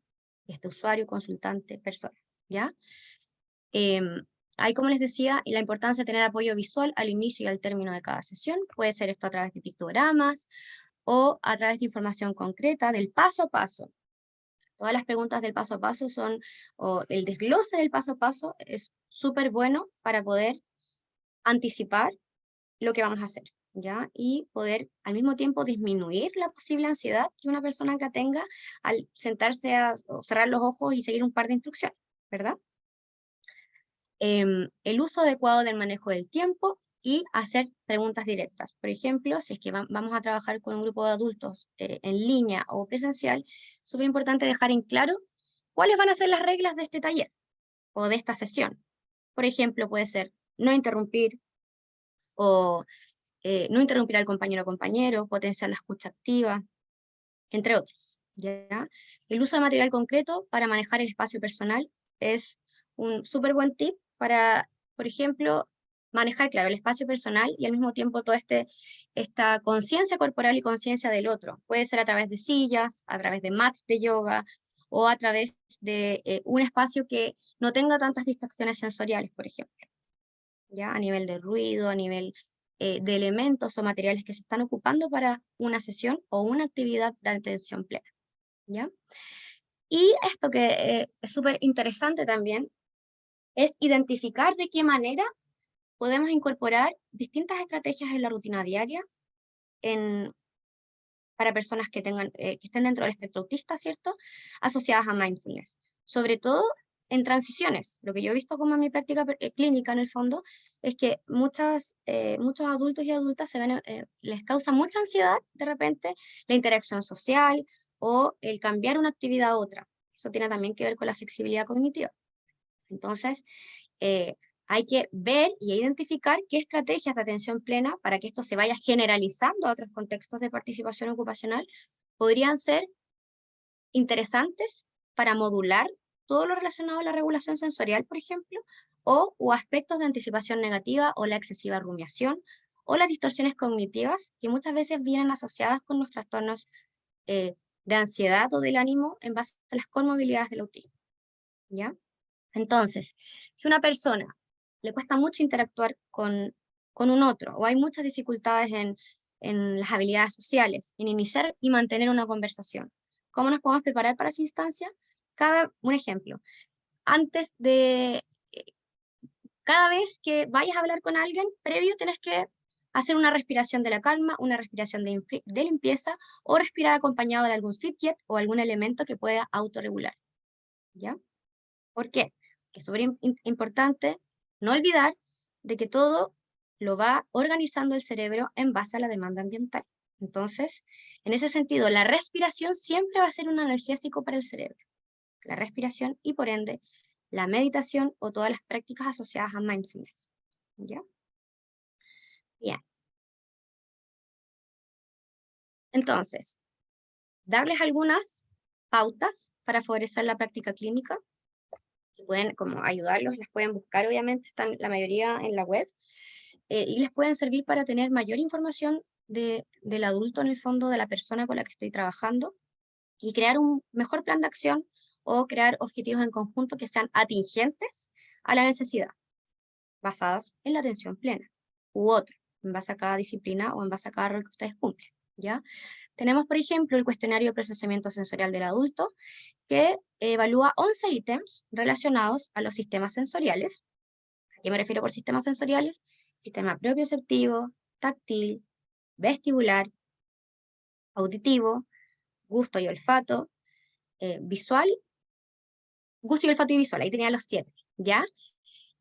S2: este usuario, consultante, persona, ¿ya? Ahí, como les decía, la importancia de tener apoyo visual al inicio y al término de cada sesión. Puede ser esto a través de pictogramas o a través de información concreta del paso a paso. Todas las preguntas del paso a paso son, o el desglose del paso a paso es súper bueno para poder anticipar lo que vamos a hacer, ¿ya? Y poder al mismo tiempo disminuir la posible ansiedad que una persona que tenga al sentarse o cerrar los ojos y seguir un par de instrucciones, ¿verdad? El uso adecuado del manejo del tiempo y hacer preguntas directas. Por ejemplo, si es que vamos a trabajar con un grupo de adultos en línea o presencial, súper importante dejar en claro cuáles van a ser las reglas de este taller o de esta sesión. Por ejemplo, puede ser no interrumpir o no interrumpir al compañero o compañero, potenciar la escucha activa, entre otros, ¿ya? El uso de material concreto para manejar el espacio personal es un súper buen tip para, por ejemplo, manejar, claro, el espacio personal y al mismo tiempo toda esta conciencia corporal y conciencia del otro. Puede ser a través de sillas, a través de mats de yoga o a través de un espacio que no tenga tantas distracciones sensoriales, por ejemplo, ¿ya? A nivel de ruido, a nivel de elementos o materiales que se están ocupando para una sesión o una actividad de atención plena, ¿ya? Y esto que es súper interesante también es identificar de qué manera podemos incorporar distintas estrategias en la rutina diaria para personas que estén dentro del espectro autista, ¿cierto? Asociadas a mindfulness. Sobre todo en transiciones. Lo que yo he visto como en mi práctica clínica, en el fondo, es que muchos adultos y adultas les causa mucha ansiedad, de repente, la interacción social o el cambiar una actividad a otra. Eso tiene también que ver con la flexibilidad cognitiva. Entonces, hay que ver y identificar qué estrategias de atención plena para que esto se vaya generalizando a otros contextos de participación ocupacional podrían ser interesantes para modular todo lo relacionado a la regulación sensorial, por ejemplo, o aspectos de anticipación negativa o la excesiva rumiación o las distorsiones cognitivas que muchas veces vienen asociadas con los trastornos de ansiedad o del ánimo en base a las comorbilidades del autismo, ¿ya? Entonces, si una persona le cuesta mucho interactuar con un otro, o hay muchas dificultades en las habilidades sociales, en iniciar y mantener una conversación, ¿cómo nos podemos preparar para esa instancia? Un ejemplo, antes de, eh, cada vez que vayas a hablar con alguien, previo tienes que hacer una respiración de la calma, una respiración de limpieza, o respirar acompañado de algún Fidget o algún elemento que pueda autorregular, ¿ya? ¿Por qué? Que es súper importante no olvidar de que todo lo va organizando el cerebro en base a la demanda ambiental. Entonces, en ese sentido, la respiración siempre va a ser un analgésico para el cerebro. La respiración y, por ende, la meditación o todas las prácticas asociadas a mindfulness. ¿Ya? Bien. Entonces, darles algunas pautas para favorecer la práctica clínica, que pueden como ayudarlos, las pueden buscar, obviamente, están la mayoría en la web, y les pueden servir para tener mayor información del adulto, en el fondo, de la persona con la que estoy trabajando, y crear un mejor plan de acción o crear objetivos en conjunto que sean atingentes a la necesidad, basados en la atención plena, u otro, en base a cada disciplina o en base a cada rol que ustedes cumplen, ¿ya? Tenemos, por ejemplo, el cuestionario de procesamiento sensorial del adulto, que evalúa 11 ítems relacionados a los sistemas sensoriales. ¿A qué me refiero por sistemas sensoriales? Sistema propioceptivo, táctil, vestibular, auditivo, gusto y olfato, visual, gusto y olfato y visual, ahí tenía los 7, ¿ya?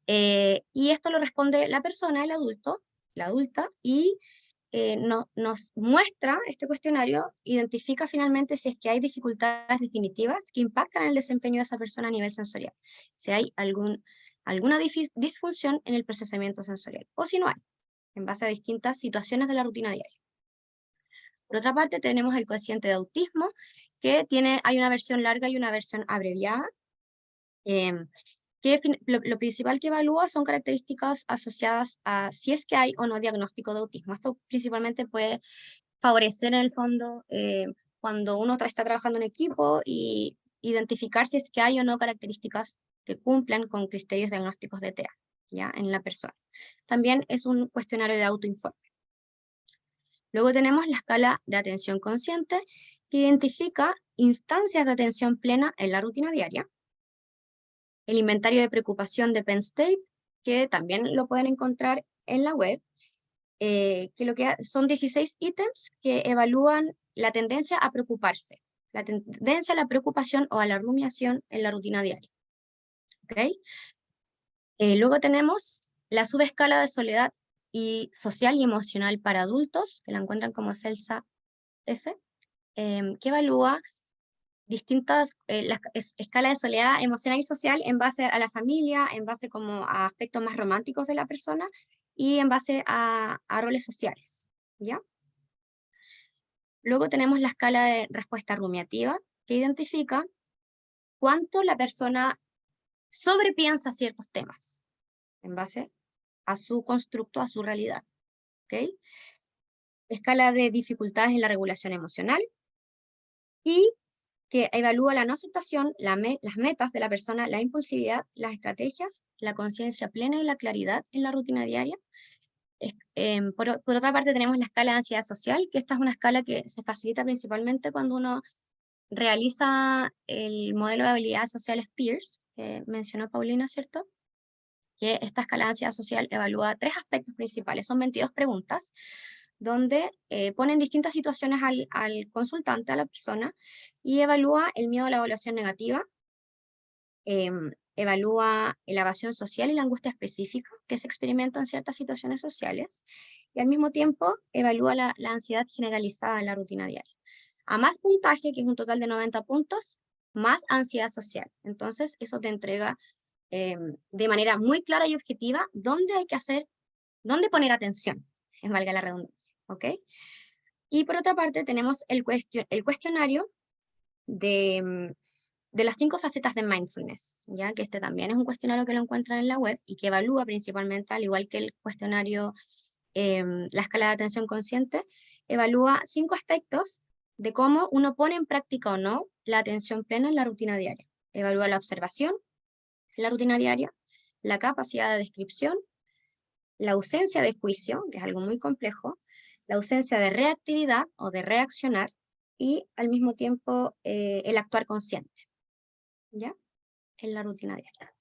S2: Y esto lo responde la persona, el adulto, la adulta, y nos muestra este cuestionario, identifica finalmente si es que hay dificultades definitivas que impactan en el desempeño de esa persona a nivel sensorial, si hay alguna disfunción en el procesamiento sensorial, o si no hay, en base a distintas situaciones de la rutina diaria. Por otra parte, tenemos el cociente de autismo, que hay una versión larga y una versión abreviada, que lo principal que evalúa son características asociadas a si es que hay o no diagnóstico de autismo. Esto principalmente puede favorecer en el fondo cuando uno está trabajando en equipo y identificar si es que hay o no características que cumplan con criterios diagnósticos de TEA, ¿ya? En la persona. También es un cuestionario de autoinforme. Luego tenemos la escala de atención consciente, que identifica instancias de atención plena en la rutina diaria. El inventario de preocupación de Penn State, que también lo pueden encontrar en la web, que son 16 ítems que evalúan la tendencia a preocuparse, la tendencia a la preocupación o a la rumiación en la rutina diaria. ¿Okay? Luego tenemos la subescala de soledad y social y emocional para adultos, que la encuentran como CELSA-S, que evalúa distintas escalas de soledad emocional y social en base a la familia, en base como a aspectos más románticos de la persona y en base a roles sociales, ¿ya? Luego tenemos la escala de respuesta rumiativa, que identifica cuánto la persona sobrepiensa ciertos temas en base a su constructo, a su realidad, ¿ok? Escala de dificultades en la regulación emocional, y que evalúa la no aceptación, las metas de la persona, la impulsividad, las estrategias, la conciencia plena y la claridad en la rutina diaria. Por otra parte tenemos la escala de ansiedad social, que esta es una escala que se facilita principalmente cuando uno realiza el modelo de habilidades sociales PEERS, que mencionó Paulina, ¿cierto? Que esta escala de ansiedad social evalúa 3 aspectos principales, son 22 preguntas, donde ponen distintas situaciones al consultante, a la persona, y evalúa el miedo a la evaluación negativa, evalúa la evasión social y la angustia específica que se experimenta en ciertas situaciones sociales, y al mismo tiempo evalúa la ansiedad generalizada en la rutina diaria. A más puntaje, que es un total de 90 puntos, más ansiedad social. Entonces, eso te entrega de manera muy clara y objetiva dónde hay que dónde poner atención, valga la redundancia, ¿ok? Y por otra parte tenemos el cuestionario de las 5 facetas de mindfulness, ya que este también es un cuestionario que lo encuentran en la web y que evalúa principalmente, al igual que el cuestionario, la escala de atención consciente, evalúa 5 aspectos de cómo uno pone en práctica o no la atención plena en la rutina diaria. Evalúa la observación, la rutina diaria, la capacidad de descripción, la ausencia de juicio, que es algo muy complejo, la ausencia de reactividad o de reaccionar, y al mismo tiempo el actuar consciente, ¿ya? En la rutina diaria.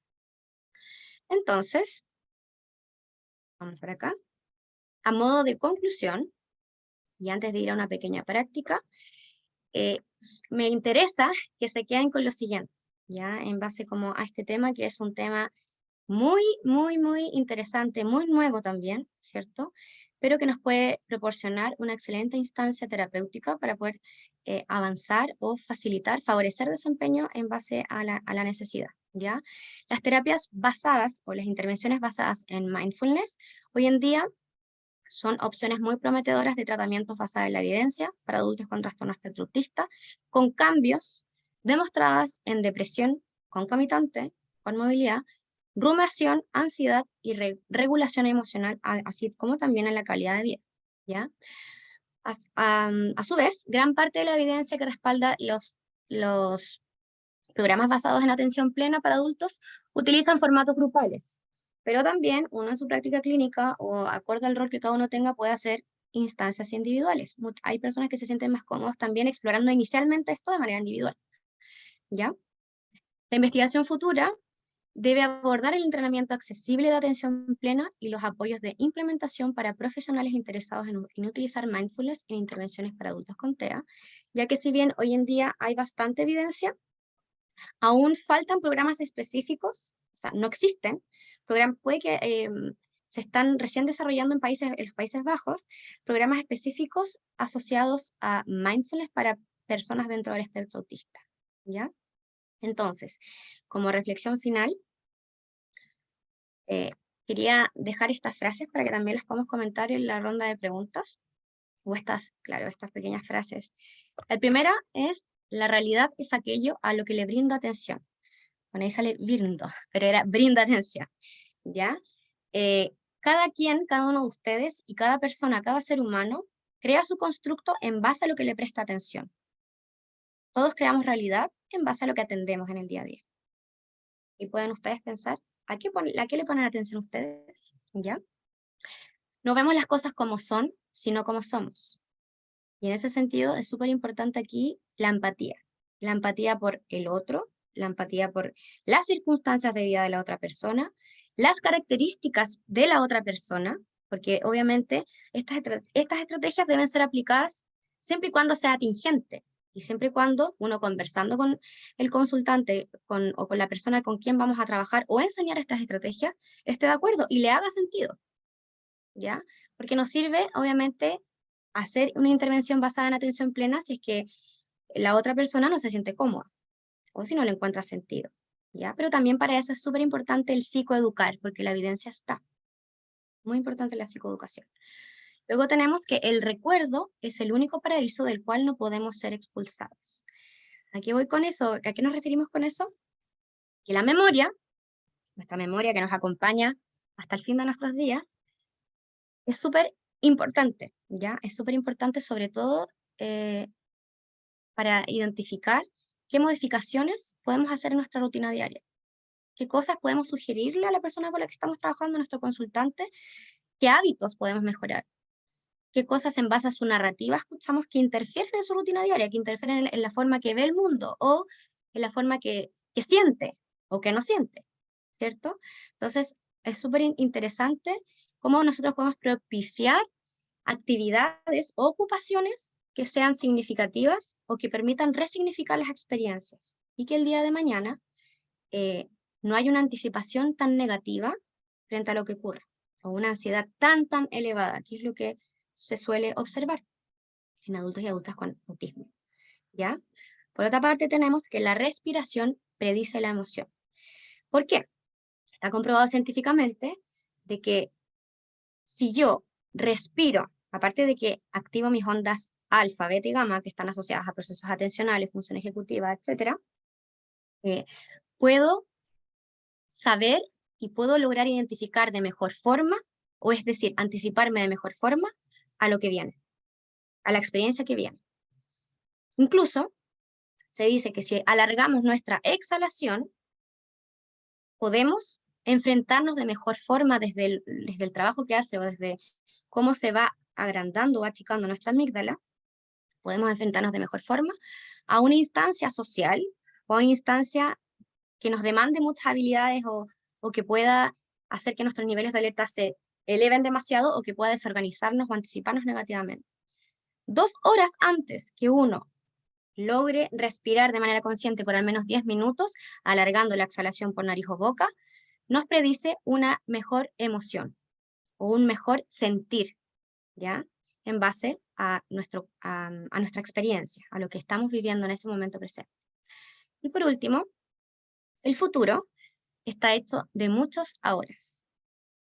S2: Entonces, vamos por acá. A modo de conclusión, y antes de ir a una pequeña práctica, me interesa que se queden con lo siguiente, ¿ya? En base como a este tema, que es un tema muy, muy, muy interesante, muy nuevo también, ¿cierto? Pero que nos puede proporcionar una excelente instancia terapéutica para poder avanzar o facilitar, favorecer desempeño en base a la necesidad, ¿ya? Las terapias basadas o las intervenciones basadas en mindfulness hoy en día son opciones muy prometedoras de tratamientos basados en la evidencia para adultos con trastorno espectro autista, con cambios demostrados en depresión concomitante con movilidad, rumiación, ansiedad y regulación emocional, así como también en la calidad de vida, ¿ya? A su vez, gran parte de la evidencia que respalda los programas basados en atención plena para adultos utilizan formatos grupales, pero también uno en su práctica clínica o acorde al rol que cada uno tenga puede hacer instancias individuales. Hay personas que se sienten más cómodos también explorando inicialmente esto de manera individual, ¿ya? La investigación futura debe abordar el entrenamiento accesible de atención plena y los apoyos de implementación para profesionales interesados en utilizar mindfulness en intervenciones para adultos con TEA, ya que si bien hoy en día hay bastante evidencia, aún faltan programas específicos, o sea, no existen, puede que se están recién desarrollando en los Países Bajos, programas específicos asociados a mindfulness para personas dentro del espectro autista, ¿ya? Entonces, como reflexión final, quería dejar estas frases para que también las podamos comentar en la ronda de preguntas, o estas pequeñas frases. La primera es: la realidad es aquello a lo que le brindo atención. Bueno, ahí sale brindo, pero era brinda atención, ¿ya? Cada uno de ustedes y cada persona, cada ser humano, crea su constructo en base a lo que le presta atención. Todos creamos realidad en base a lo que atendemos en el día a día. Y pueden ustedes pensar, ¿a qué le ponen atención ustedes? ¿Ya? No vemos las cosas como son, sino como somos. Y en ese sentido es súper importante aquí la empatía. La empatía por el otro, la empatía por las circunstancias de vida de la otra persona, las características de la otra persona, porque obviamente estas estrategias deben ser aplicadas siempre y cuando sea atingente, y siempre y cuando uno conversando con el consultante o con la persona con quien vamos a trabajar o enseñar estas estrategias, esté de acuerdo y le haga sentido, ¿ya? Porque nos sirve, obviamente, hacer una intervención basada en atención plena si es que la otra persona no se siente cómoda o si no le encuentra sentido, ¿ya? Pero también para eso es súper importante el psicoeducar, porque la evidencia está. Muy importante la psicoeducación. Luego tenemos que el recuerdo es el único paraíso del cual no podemos ser expulsados. ¿A qué voy con eso? ¿A qué nos referimos con eso? Que la memoria, nuestra memoria que nos acompaña hasta el fin de nuestros días, es súper importante, ¿ya? Es súper importante sobre todo para identificar qué modificaciones podemos hacer en nuestra rutina diaria, qué cosas podemos sugerirle a la persona con la que estamos trabajando, nuestro consultante, qué hábitos podemos mejorar, qué cosas en base a su narrativa escuchamos que interfieren en su rutina diaria, que interfieren en la forma que ve el mundo o en la forma que siente o que no siente, ¿cierto? Entonces, es súper interesante cómo nosotros podemos propiciar actividades o ocupaciones que sean significativas o que permitan resignificar las experiencias y que el día de mañana no haya una anticipación tan negativa frente a lo que ocurre o una ansiedad tan elevada, que es lo que se suele observar en adultos y adultas con autismo, ¿ya? Por otra parte tenemos que la respiración predice la emoción. ¿Por qué? Está comprobado científicamente de que si yo respiro, aparte de que activo mis ondas alfa, beta y gamma, que están asociadas a procesos atencionales, función ejecutiva, etc., puedo saber y puedo lograr identificar de mejor forma, o es decir, anticiparme de mejor forma a lo que viene, a la experiencia que viene. Incluso se dice que si alargamos nuestra exhalación, podemos enfrentarnos de mejor forma desde el trabajo que hace o desde cómo se va agrandando o achicando nuestra amígdala, podemos enfrentarnos de mejor forma a una instancia social o a una instancia que nos demande muchas habilidades o que pueda hacer que nuestros niveles de alerta se eleven demasiado o que pueda desorganizarnos o anticiparnos negativamente. 2 horas antes que uno logre respirar de manera consciente por al menos 10 minutos, alargando la exhalación por nariz o boca, nos predice una mejor emoción o un mejor sentir, ¿ya? En base a nuestra experiencia, a lo que estamos viviendo en ese momento presente. Y por último, el futuro está hecho de muchos ahores.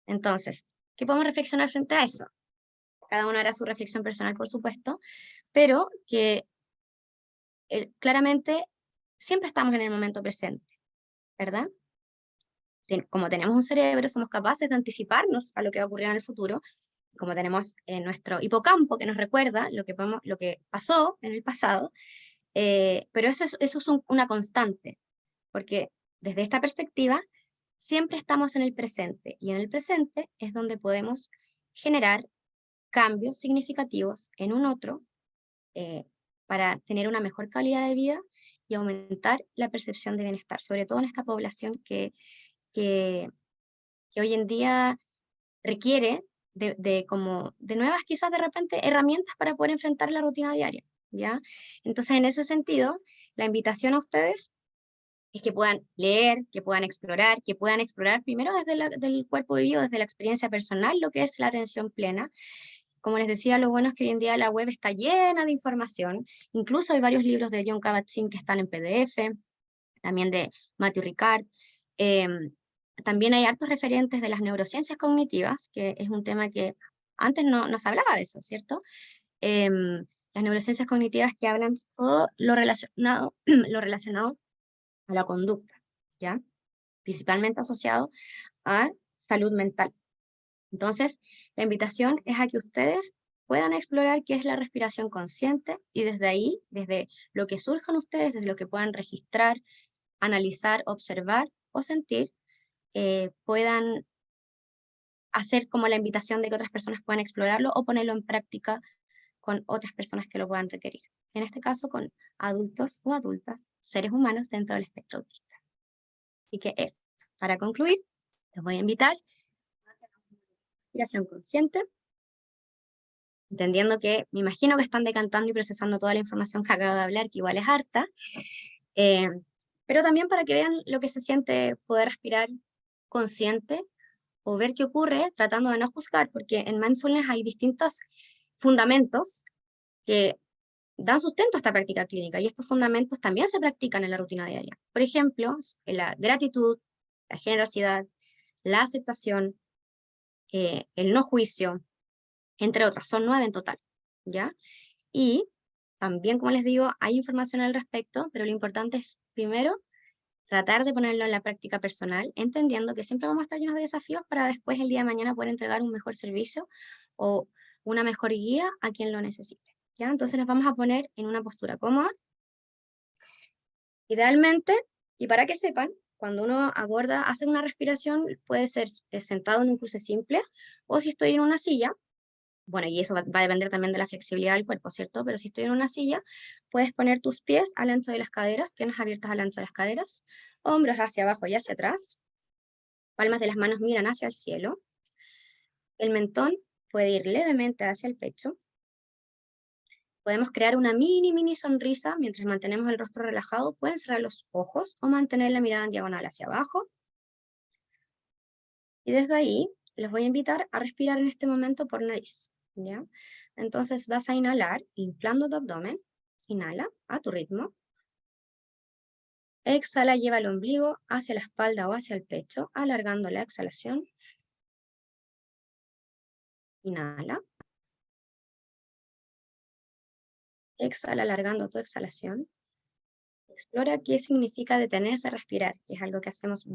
S2: Entonces, ¿qué podemos reflexionar frente a eso? Cada uno hará su reflexión personal, por supuesto, pero que claramente siempre estamos en el momento presente, ¿verdad? Como tenemos un cerebro, somos capaces de anticiparnos a lo que va a ocurrir en el futuro, como tenemos nuestro hipocampo que nos recuerda lo que pasó en el pasado, pero eso es una constante, porque desde esta perspectiva siempre estamos en el presente, y en el presente es donde podemos generar cambios significativos en un otro para tener una mejor calidad de vida y aumentar la percepción de bienestar, sobre todo en esta población que hoy en día requiere de nuevas, quizás de repente, herramientas para poder enfrentar la rutina diaria, ¿ya? Entonces, en ese sentido, la invitación a ustedes es que puedan leer, que puedan explorar primero desde el cuerpo vivo, desde la experiencia personal, lo que es la atención plena. Como les decía, lo bueno es que hoy en día la web está llena de información, incluso hay varios libros de Jon Kabat-Zinn que están en PDF, también de Matthew Ricard. También hay hartos referentes de las neurociencias cognitivas, que es un tema que antes no se hablaba de eso, ¿cierto? Las neurociencias cognitivas que hablan todo lo relacionado, lo relacionado a la conducta, ¿ya? Principalmente asociado a salud mental. Entonces, la invitación es a que ustedes puedan explorar qué es la respiración consciente y desde ahí, desde lo que surjan ustedes, desde lo que puedan registrar, analizar, observar o sentir, puedan hacer como la invitación de que otras personas puedan explorarlo o ponerlo en práctica con otras personas que lo puedan requerir. En este caso, con adultos o adultas, seres humanos dentro del espectro autista. Así que eso, para concluir, los voy a invitar a hacer una respiración consciente, entendiendo que me imagino que están decantando y procesando toda la información que acabo de hablar, que igual es harta, pero también para que vean lo que se siente poder respirar consciente o ver qué ocurre tratando de no juzgar, porque en mindfulness hay distintos fundamentos que dan sustento a esta práctica clínica y estos fundamentos también se practican en la rutina diaria. Por ejemplo, la gratitud, la generosidad, la aceptación, el no juicio, entre otros, son 9 en total, ¿ya? Y también, como les digo, hay información al respecto, pero lo importante es, primero, tratar de ponerlo en la práctica personal, entendiendo que siempre vamos a estar llenos de desafíos para después el día de mañana poder entregar un mejor servicio o una mejor guía a quien lo necesite, ¿ya? Entonces nos vamos a poner en una postura cómoda. Idealmente, y para que sepan, cuando uno hace una respiración, puede ser sentado en un cruce simple, o si estoy en una silla, bueno, y eso va a depender también de la flexibilidad del cuerpo, ¿cierto? Pero si estoy en una silla, puedes poner tus pies al ancho de las caderas, piernas abiertas al ancho de las caderas, hombros hacia abajo y hacia atrás, palmas de las manos miran hacia el cielo, el mentón puede ir levemente hacia el pecho, podemos crear una mini sonrisa mientras mantenemos el rostro relajado, pueden cerrar los ojos o mantener la mirada en diagonal hacia abajo, y desde ahí los voy a invitar a respirar en este momento por nariz, ¿ya? Entonces vas a inhalar, inflando tu abdomen, inhala a tu ritmo, exhala, lleva el ombligo hacia la espalda o hacia el pecho, alargando la exhalación, inhala, exhala alargando tu exhalación, explora qué significa detenerse a respirar, que es algo que hacemos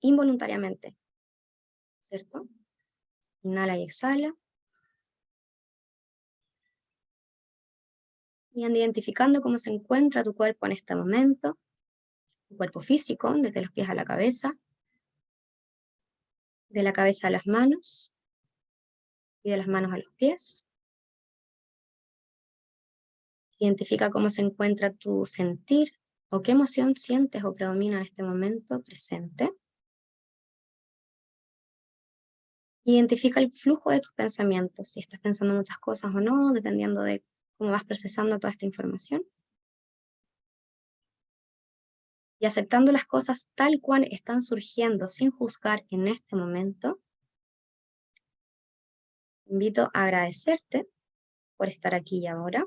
S2: involuntariamente, ¿cierto? Inhala y exhala. Y anda identificando cómo se encuentra tu cuerpo en este momento, tu cuerpo físico, desde los pies a la cabeza, de la cabeza a las manos, y de las manos a los pies. Identifica cómo se encuentra tu sentir, o qué emoción sientes o predomina en este momento presente. Identifica el flujo de tus pensamientos, si estás pensando muchas cosas o no, dependiendo de cómo vas procesando toda esta información. Y aceptando las cosas tal cual están surgiendo, sin juzgar en este momento, te invito a agradecerte por estar aquí y ahora.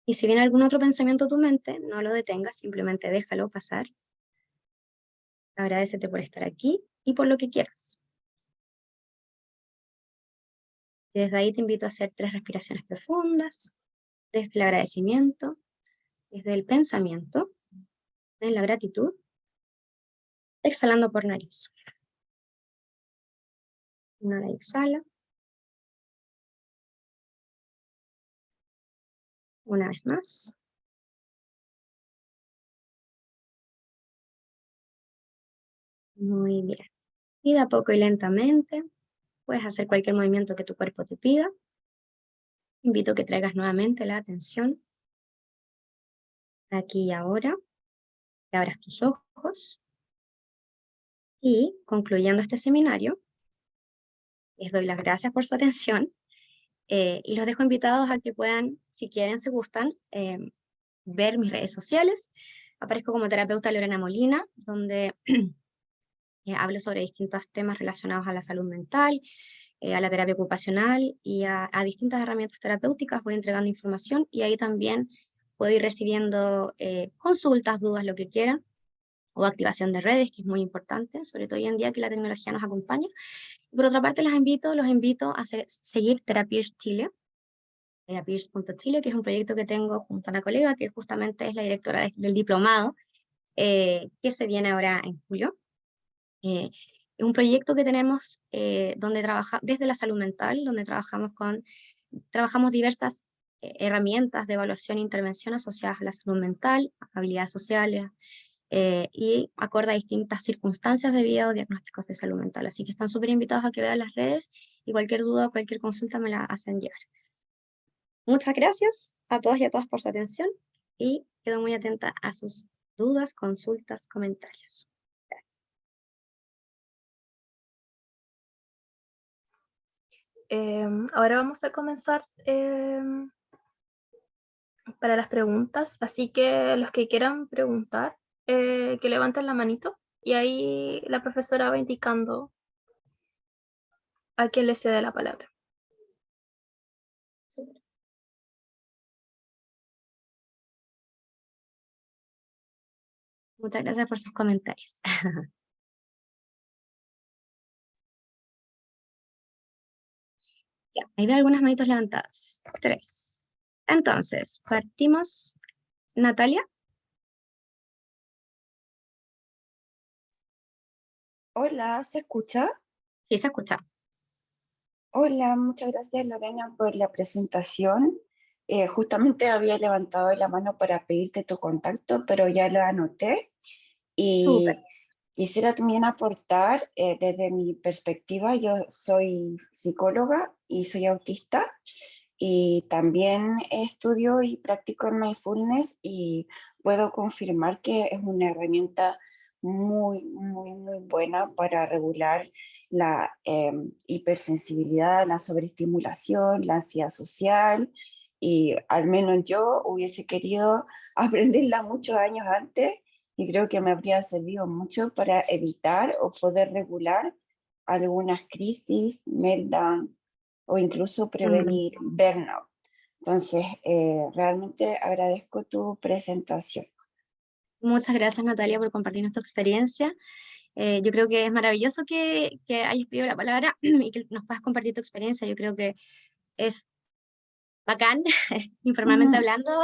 S2: Y si viene algún otro pensamiento a tu mente, no lo detengas, simplemente déjalo pasar. Agradécete por estar aquí y por lo que quieras. Y desde ahí te invito a hacer 3 respiraciones profundas, desde el agradecimiento, desde el pensamiento, en la gratitud, exhalando por nariz. Inhala y exhala. Una vez más. Muy bien. Y de a poco y lentamente puedes hacer cualquier movimiento que tu cuerpo te pida. Invito a que traigas nuevamente la atención aquí y ahora, que abras tus ojos y, concluyendo este seminario, les doy las gracias por su atención y los dejo invitados a que puedan, si quieren, si gustan, ver mis redes sociales. Aparezco como terapeuta Lorena Molina, donde hablo sobre distintos temas relacionados a la salud mental, a la terapia ocupacional y a distintas herramientas terapéuticas. Voy entregando información y ahí también puedo ir recibiendo consultas, dudas, lo que quieran, o activación de redes, que es muy importante, sobre todo hoy en día que la tecnología nos acompaña. Por otra parte, los invito a seguir Therapies Chile, therapies.chile, que es un proyecto que tengo junto a una colega que justamente es la directora del diplomado, que se viene ahora en julio. un proyecto que tenemos donde desde la salud mental, donde trabajamos diversas herramientas de evaluación e intervención asociadas a la salud mental, habilidades sociales, y acorde a distintas circunstancias de vida o diagnósticos de salud mental. Así que están súper invitados a que vean las redes y cualquier duda o cualquier consulta me la hacen llegar. Muchas gracias a todos y a todas por su atención y quedo muy atenta a sus dudas, consultas, comentarios.
S1: Ahora vamos a comenzar para las preguntas, así que los que quieran preguntar, que levanten la manito y ahí la profesora va indicando a quién le cede la palabra.
S2: Muchas gracias por sus comentarios. Ya, ahí veo algunas manitos levantadas. 3. Entonces, partimos. Natalia,
S3: Hola, ¿se escucha?
S2: sí se escucha.
S3: Hola, muchas gracias Lorena por la presentación. Justamente había levantado la mano para pedirte tu contacto, pero ya lo anoté.
S2: Súper.
S3: Y quisiera también aportar desde mi perspectiva, yo soy psicóloga y soy autista y también estudio y practico en mindfulness y puedo confirmar que es una herramienta muy buena para regular la hipersensibilidad, la sobreestimulación, la ansiedad social y al menos yo hubiese querido aprenderla muchos años antes y creo que me habría servido mucho para evitar o poder regular algunas crisis, meltdown o incluso prevenir burnout. Entonces, realmente agradezco tu presentación.
S2: Muchas gracias, Natalia, por compartirnos tu experiencia. Yo creo que es maravilloso que hayas pedido la palabra y que nos puedas compartir tu experiencia. Yo creo que es bacán, informalmente hablando,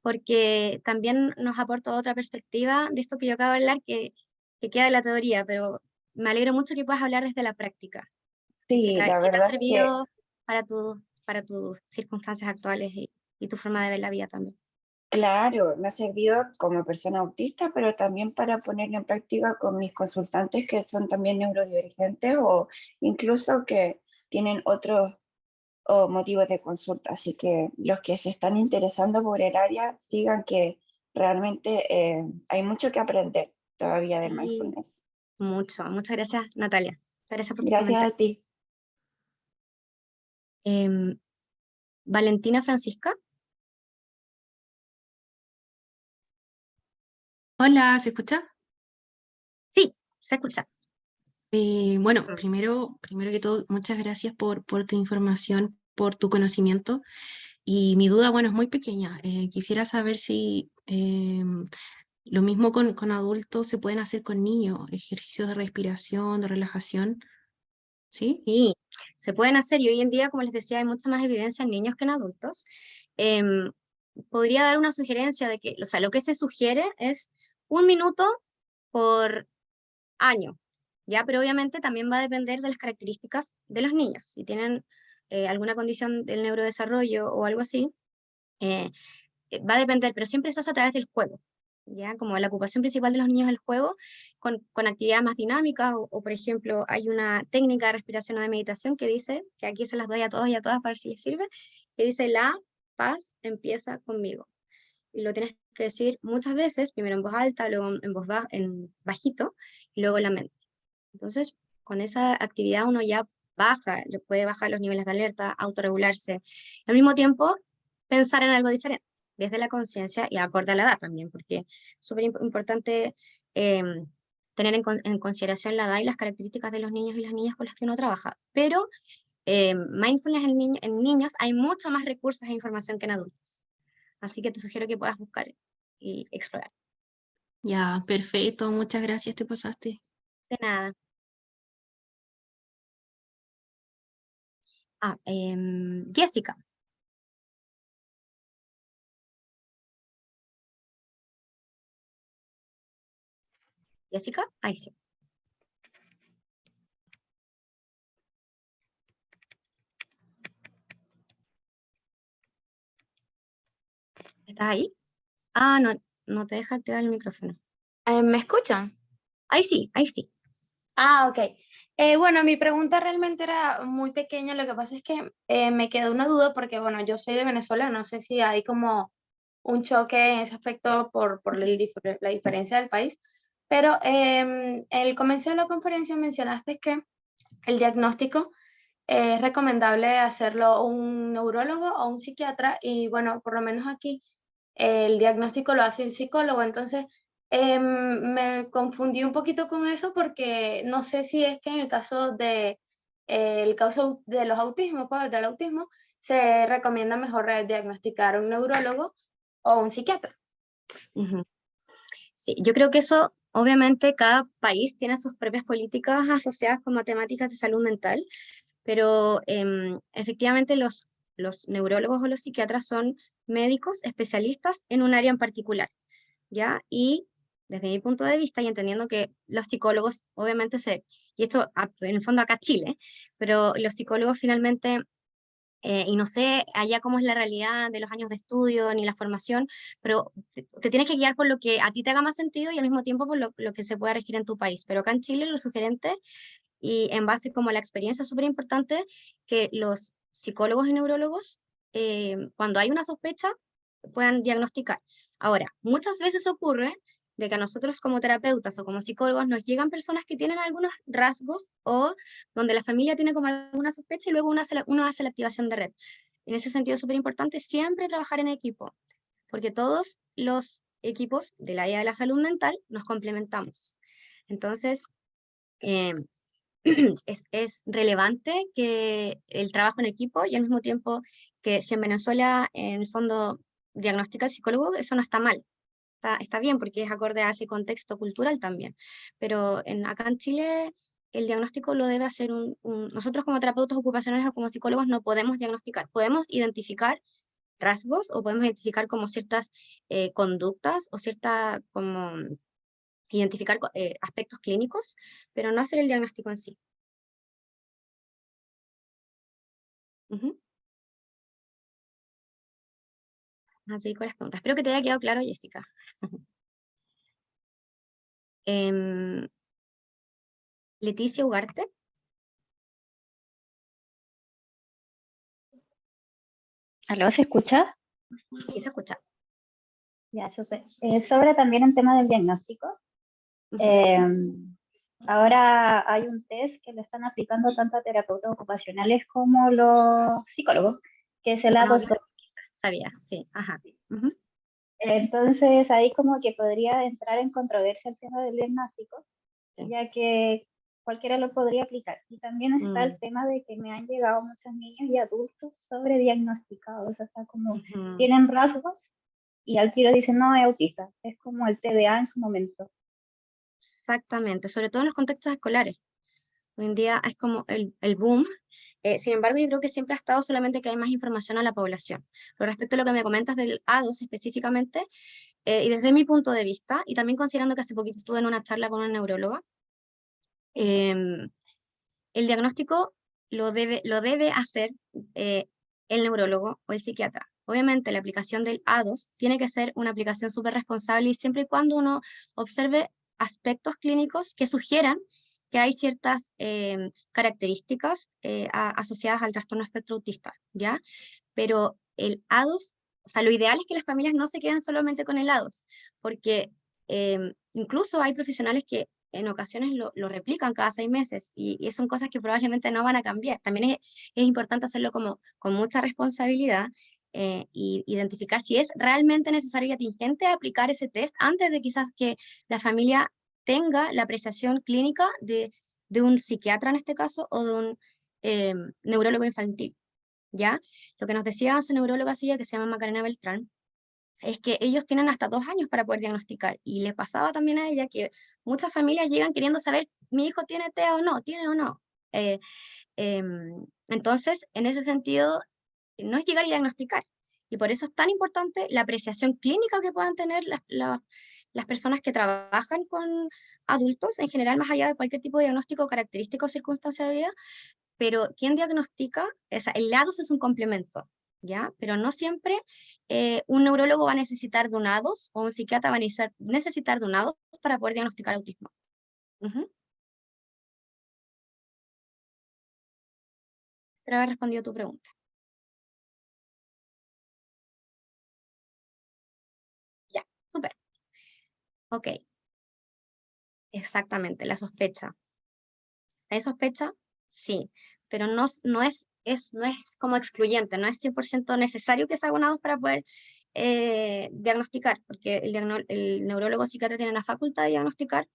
S2: porque también nos aporta otra perspectiva de esto que yo acabo de hablar, que queda de la teoría, pero me alegro mucho que puedas hablar desde la práctica y
S3: Sí, la
S2: que te ha
S3: verdad es que,
S2: servido para tus circunstancias actuales y tu forma de ver la vida también.
S3: claro, me ha servido como persona autista, pero también para ponerlo en práctica con mis consultantes que son también neurodivergentes o incluso que tienen otros o motivos de consulta. Así que los que se están interesando por el área, sigan que realmente hay mucho que aprender todavía de
S2: Sí,
S3: mindfulness.
S2: muchas gracias, Natalia. Gracias por tus
S3: Gracias a
S2: comentarios.
S3: ti.
S2: Valentina Francisca,
S4: Hola, ¿se escucha?
S2: sí, se escucha.
S4: Bueno, primero que todo, muchas gracias por tu información, por tu conocimiento. Y mi duda, bueno, es muy pequeña. Quisiera saber si lo mismo con adultos se pueden hacer con niños, ejercicios de respiración, de relajación, ¿sí?
S2: Sí, se pueden hacer y hoy en día, como les decía, hay mucha más evidencia en niños que en adultos. Em, Podría dar una sugerencia de que, o sea, lo que se sugiere es 1 minuto por año, ¿ya? Pero obviamente también va a depender de las características de los niños. Si tienen alguna condición del neurodesarrollo o algo así, eh, va a depender, pero siempre se hace a través del juego, ¿ya? Como la ocupación principal de los niños es el juego, con actividades más dinámicas, o, por ejemplo, hay una técnica de respiración o de meditación que dice, que aquí se las doy a todos y a todas para ver si les sirve, que dice, la paz empieza conmigo. Y lo tienes que decir muchas veces, primero en voz alta, luego en voz en bajito, y luego en la mente. Entonces, con esa actividad uno ya le puede bajar los niveles de alerta, autorregularse. Al mismo tiempo, pensar en algo diferente, desde la conciencia y acorde a la edad también, porque es súper importante tener en consideración la edad y las características de los niños y las niñas con las que uno trabaja. Pero mindfulness en niños hay mucho más recursos e información que en adultos. Así que te sugiero que puedas buscar y explorar.
S4: Ya, perfecto, muchas gracias, te pasaste.
S2: De nada. Jessica. Jessica, ahí sí. ¿Estás ahí? Ah, no, no te deja activar el micrófono.
S5: ¿Me escuchan?
S2: Ahí sí, ahí sí.
S5: Ah, ok. Bueno, mi pregunta realmente era muy pequeña, lo que pasa es que me quedó una duda porque, bueno, yo soy de Venezuela, no sé si hay como un choque en ese aspecto por la diferencia del país, pero en el comienzo de la conferencia mencionaste que el diagnóstico es recomendable hacerlo un neurólogo o un psiquiatra y, bueno, por lo menos aquí el diagnóstico lo hace el psicólogo, entonces me confundí un poquito con eso porque no sé si es que en el caso de los autismos, pues, del autismo, se recomienda mejor diagnosticar a un neurólogo o un psiquiatra.
S2: Ujú. Sí, yo creo que eso, obviamente, cada país tiene sus propias políticas asociadas con matemáticas de salud mental, pero efectivamente los neurólogos o los psiquiatras son médicos especialistas en un área en particular, ¿ya? Y desde mi punto de vista, y entendiendo que los psicólogos, obviamente, y esto en el fondo acá Chile, pero los psicólogos finalmente, y no sé allá cómo es la realidad de los años de estudio ni la formación, pero te tienes que guiar por lo que a ti te haga más sentido y al mismo tiempo por lo que se pueda regir en tu país. Pero acá en Chile lo sugerente y en base como a la experiencia es súper importante que los psicólogos y neurólogos, cuando hay una sospecha, puedan diagnosticar. Ahora, muchas veces ocurre de que a nosotros como terapeutas o como psicólogos nos llegan personas que tienen algunos rasgos o donde la familia tiene como alguna sospecha y luego uno hace la activación de red. En ese sentido es súper importante siempre trabajar en equipo, porque todos los equipos del área de la salud mental nos complementamos. Entonces, eh, es relevante que el trabajo en equipo y al mismo tiempo que si en Venezuela en el fondo diagnostica el psicólogo, eso no está mal, está bien porque es acorde a ese contexto cultural también, pero acá en Chile el diagnóstico lo debe hacer nosotros como terapeutas ocupacionales o como psicólogos no podemos diagnosticar, podemos identificar rasgos o podemos identificar como ciertas conductas o cierta como identificar aspectos clínicos, pero no hacer el diagnóstico en sí. Ujú. Vamos a seguir con las preguntas. Espero que te haya quedado claro, Jessica. Em, Leticia Ugarte.
S6: ¿Aló, se escucha?
S2: Sí, se escucha.
S6: Ya, súper. Sobre también el tema del diagnóstico. Ahora hay un test que lo están aplicando tanto a terapeutas ocupacionales como los psicólogos, que es el
S2: Bueno,
S6: ADOS.
S2: sabía, sí, ajá. Ujú.
S6: Entonces ahí como que podría entrar en controversia el tema del diagnóstico,
S2: Sí.
S6: ya que cualquiera lo podría aplicar. Y también está el
S2: Mm.
S6: tema de que me han llegado muchos niños y adultos sobrediagnosticados, o sea, como
S2: Ujú.
S6: tienen rasgos y al tiro dicen, no, es autista. Es como el TDA en su momento.
S2: Exactamente, sobre todo en los contextos escolares. Hoy en día es como el boom. Sin embargo, yo creo que siempre ha estado solamente que hay más información a la población. Pero respecto a lo que me comentas del ADOS específicamente, y desde mi punto de vista, y también considerando que hace poquito estuve en una charla con una neuróloga, el diagnóstico lo debe hacer el neurólogo o el psiquiatra. Obviamente la aplicación del ADOS tiene que ser una aplicación súper responsable y siempre y cuando uno observe aspectos clínicos que sugieran que hay ciertas características asociadas al trastorno espectro autista, ¿ya? Pero el ADOS, o sea, lo ideal es que las familias no se queden solamente con el ADOS, porque incluso hay profesionales que en ocasiones lo replican cada 6 meses y son cosas que probablemente no van a cambiar. También es importante hacerlo como con mucha responsabilidad y identificar si es realmente necesario y atingente aplicar ese test antes de quizás que la familia tenga la apreciación clínica de un psiquiatra en este caso o de un neurólogo infantil, ¿ya? Lo que nos decía esa neuróloga silla que se llama Macarena Beltrán es que ellos tienen hasta 2 años para poder diagnosticar. Y le pasaba también a ella que muchas familias llegan queriendo saber, mi hijo tiene TEA o no, tiene o no. Entonces, en ese sentido, no es llegar y diagnosticar. Y por eso es tan importante la apreciación clínica que puedan tener las personas que trabajan con adultos, en general, más allá de cualquier tipo de diagnóstico, característico o circunstancia de vida. Pero quien diagnostica, el ADOS es un complemento. ¿ya? Pero no siempre un neurólogo va a necesitar de un A2 o un psiquiatra va a necesitar de un A2 para poder diagnosticar autismo. Espero haber respondido tu pregunta. Ya, súper. Ok. Exactamente, la sospecha. ¿Hay sospecha? Sí, pero no es como excluyente, no es 100% necesario que se haga un A2 para poder diagnosticar, porque el neurólogo psiquiatra tiene la facultad de diagnosticar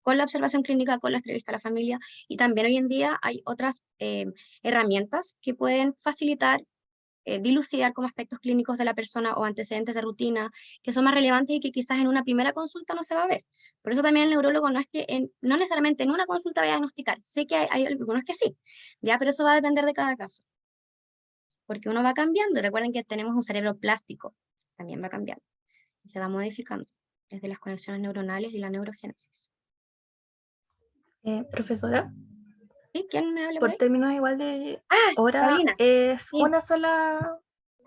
S2: con la observación clínica, con la entrevista a la familia, y también hoy en día hay otras herramientas que pueden facilitar dilucidar como aspectos clínicos de la persona o antecedentes de rutina que son más relevantes y que quizás en una primera consulta no se va a ver. Por eso también el neurólogo no es que, no necesariamente en una consulta vaya a diagnosticar, sé que hay algunos que sí, ya, pero eso va a depender de cada caso, porque uno va cambiando, y recuerden que tenemos un cerebro plástico, también va cambiando, y se va modificando desde las conexiones neuronales y la neurogénesis.
S1: Profesora,
S2: ¿Sí? ¿Quién me habla por
S1: por
S2: ahí?
S1: términos igual de
S2: Ah,
S1: hora,
S2: Paulina.
S1: es
S2: Sí.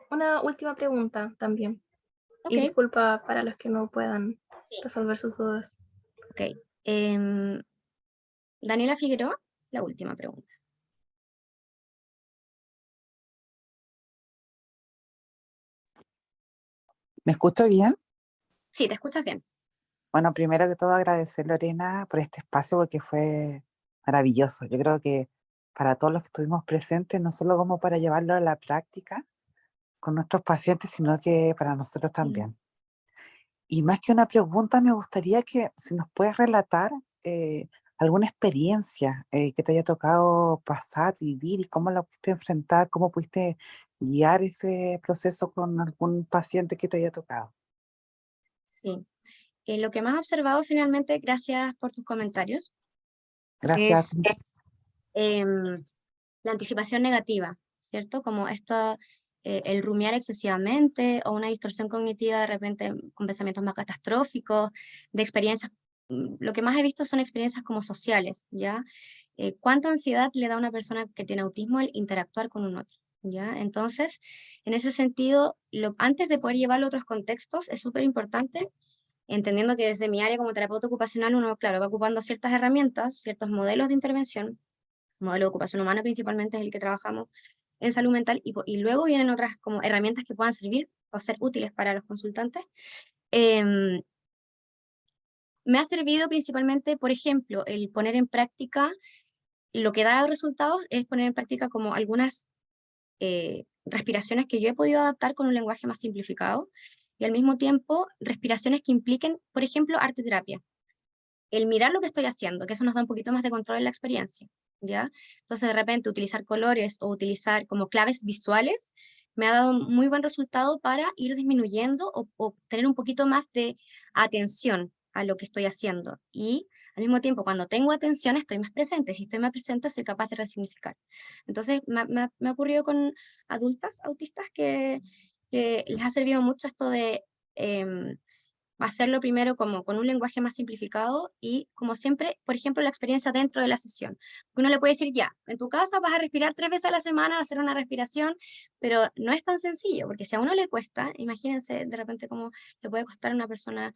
S1: una última pregunta también.
S2: Ok.
S1: Y disculpa para los que no puedan
S2: Sí.
S1: resolver sus dudas.
S2: Ok. Daniela Figueroa, la última pregunta.
S7: ¿Me escucho bien?
S2: Sí, te escuchas bien.
S7: Bueno, primero que todo agradecer, Lorena, por este espacio porque fue maravilloso. Yo creo que para todos los que estuvimos presentes, no solo como para llevarlo a la práctica con nuestros pacientes, sino que para nosotros también. Y más que una pregunta, me gustaría que si nos puedes relatar alguna experiencia que te haya tocado pasar, vivir y cómo la pudiste enfrentar, cómo pudiste guiar ese proceso con algún paciente que te haya tocado.
S2: Sí. Lo que más he observado finalmente, gracias por tus comentarios,
S7: Gracias.
S2: es la anticipación negativa, ¿cierto? Como esto, el rumiar excesivamente o una distorsión cognitiva de repente con pensamientos más catastróficos, de experiencias, lo que más he visto son experiencias como sociales, ¿ya? ¿Cuánta ansiedad le da a una persona que tiene autismo el interactuar con un otro? ¿Ya? Entonces, en ese sentido, antes de poder llevarlo a otros contextos, es súper importante entendiendo que desde mi área como terapeuta ocupacional uno, claro, va ocupando ciertas herramientas, ciertos modelos de intervención, modelo de ocupación humana principalmente es el que trabajamos en salud mental, y luego vienen otras como herramientas que puedan servir o ser útiles para los consultantes. Me ha servido principalmente, por ejemplo, el poner en práctica, lo que da resultados es poner en práctica como algunas respiraciones que yo he podido adaptar con un lenguaje más simplificado, y al mismo tiempo respiraciones que impliquen, por ejemplo, arte terapia. El mirar lo que estoy haciendo, que eso nos da un poquito más de control en la experiencia, ¿ya? Entonces, de repente, utilizar colores o utilizar como claves visuales me ha dado muy buen resultado para ir disminuyendo o tener un poquito más de atención a lo que estoy haciendo. Y al mismo tiempo, cuando tengo atención, estoy más presente. Si estoy más presente, soy capaz de resignificar. Entonces, me ha ocurrido con adultas autistas que les ha servido mucho esto de hacerlo primero como con un lenguaje más simplificado y como siempre, por ejemplo, la experiencia dentro de la sesión. Uno le puede decir, ya, en tu casa vas a respirar 3 veces a la semana, hacer una respiración, pero no es tan sencillo, porque si a uno le cuesta, imagínense de repente cómo le puede costar a una persona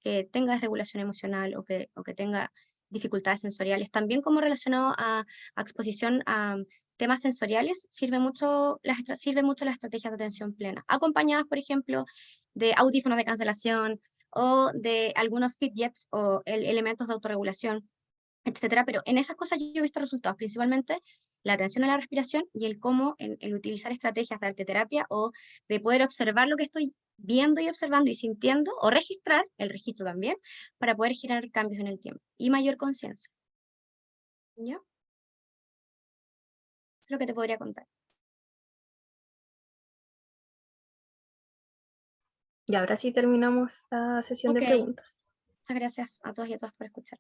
S2: que tenga desregulación emocional o que tenga dificultades sensoriales. También como relacionado a exposición a temas sensoriales, sirve mucho las estrategias de atención plena, acompañadas, por ejemplo, de audífonos de cancelación o de algunos fidgets o elementos de autorregulación, etcétera. Pero en esas cosas yo he visto resultados, principalmente la atención a la respiración y el cómo el utilizar estrategias de arteterapia o de poder observar lo que estoy viendo y observando y sintiendo, o registrar, el registro también, para poder generar cambios en el tiempo y mayor conciencia. ¿Ya? Eso es lo que te podría contar.
S1: Y ahora sí terminamos la sesión de preguntas.
S2: Muchas gracias a todos y a todas por escuchar.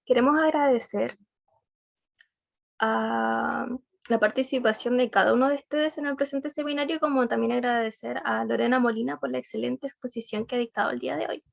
S1: Queremos agradecer a la participación de cada uno de ustedes en el presente seminario, como también agradecer a Lorena Molina por la excelente exposición que ha dictado el día de hoy.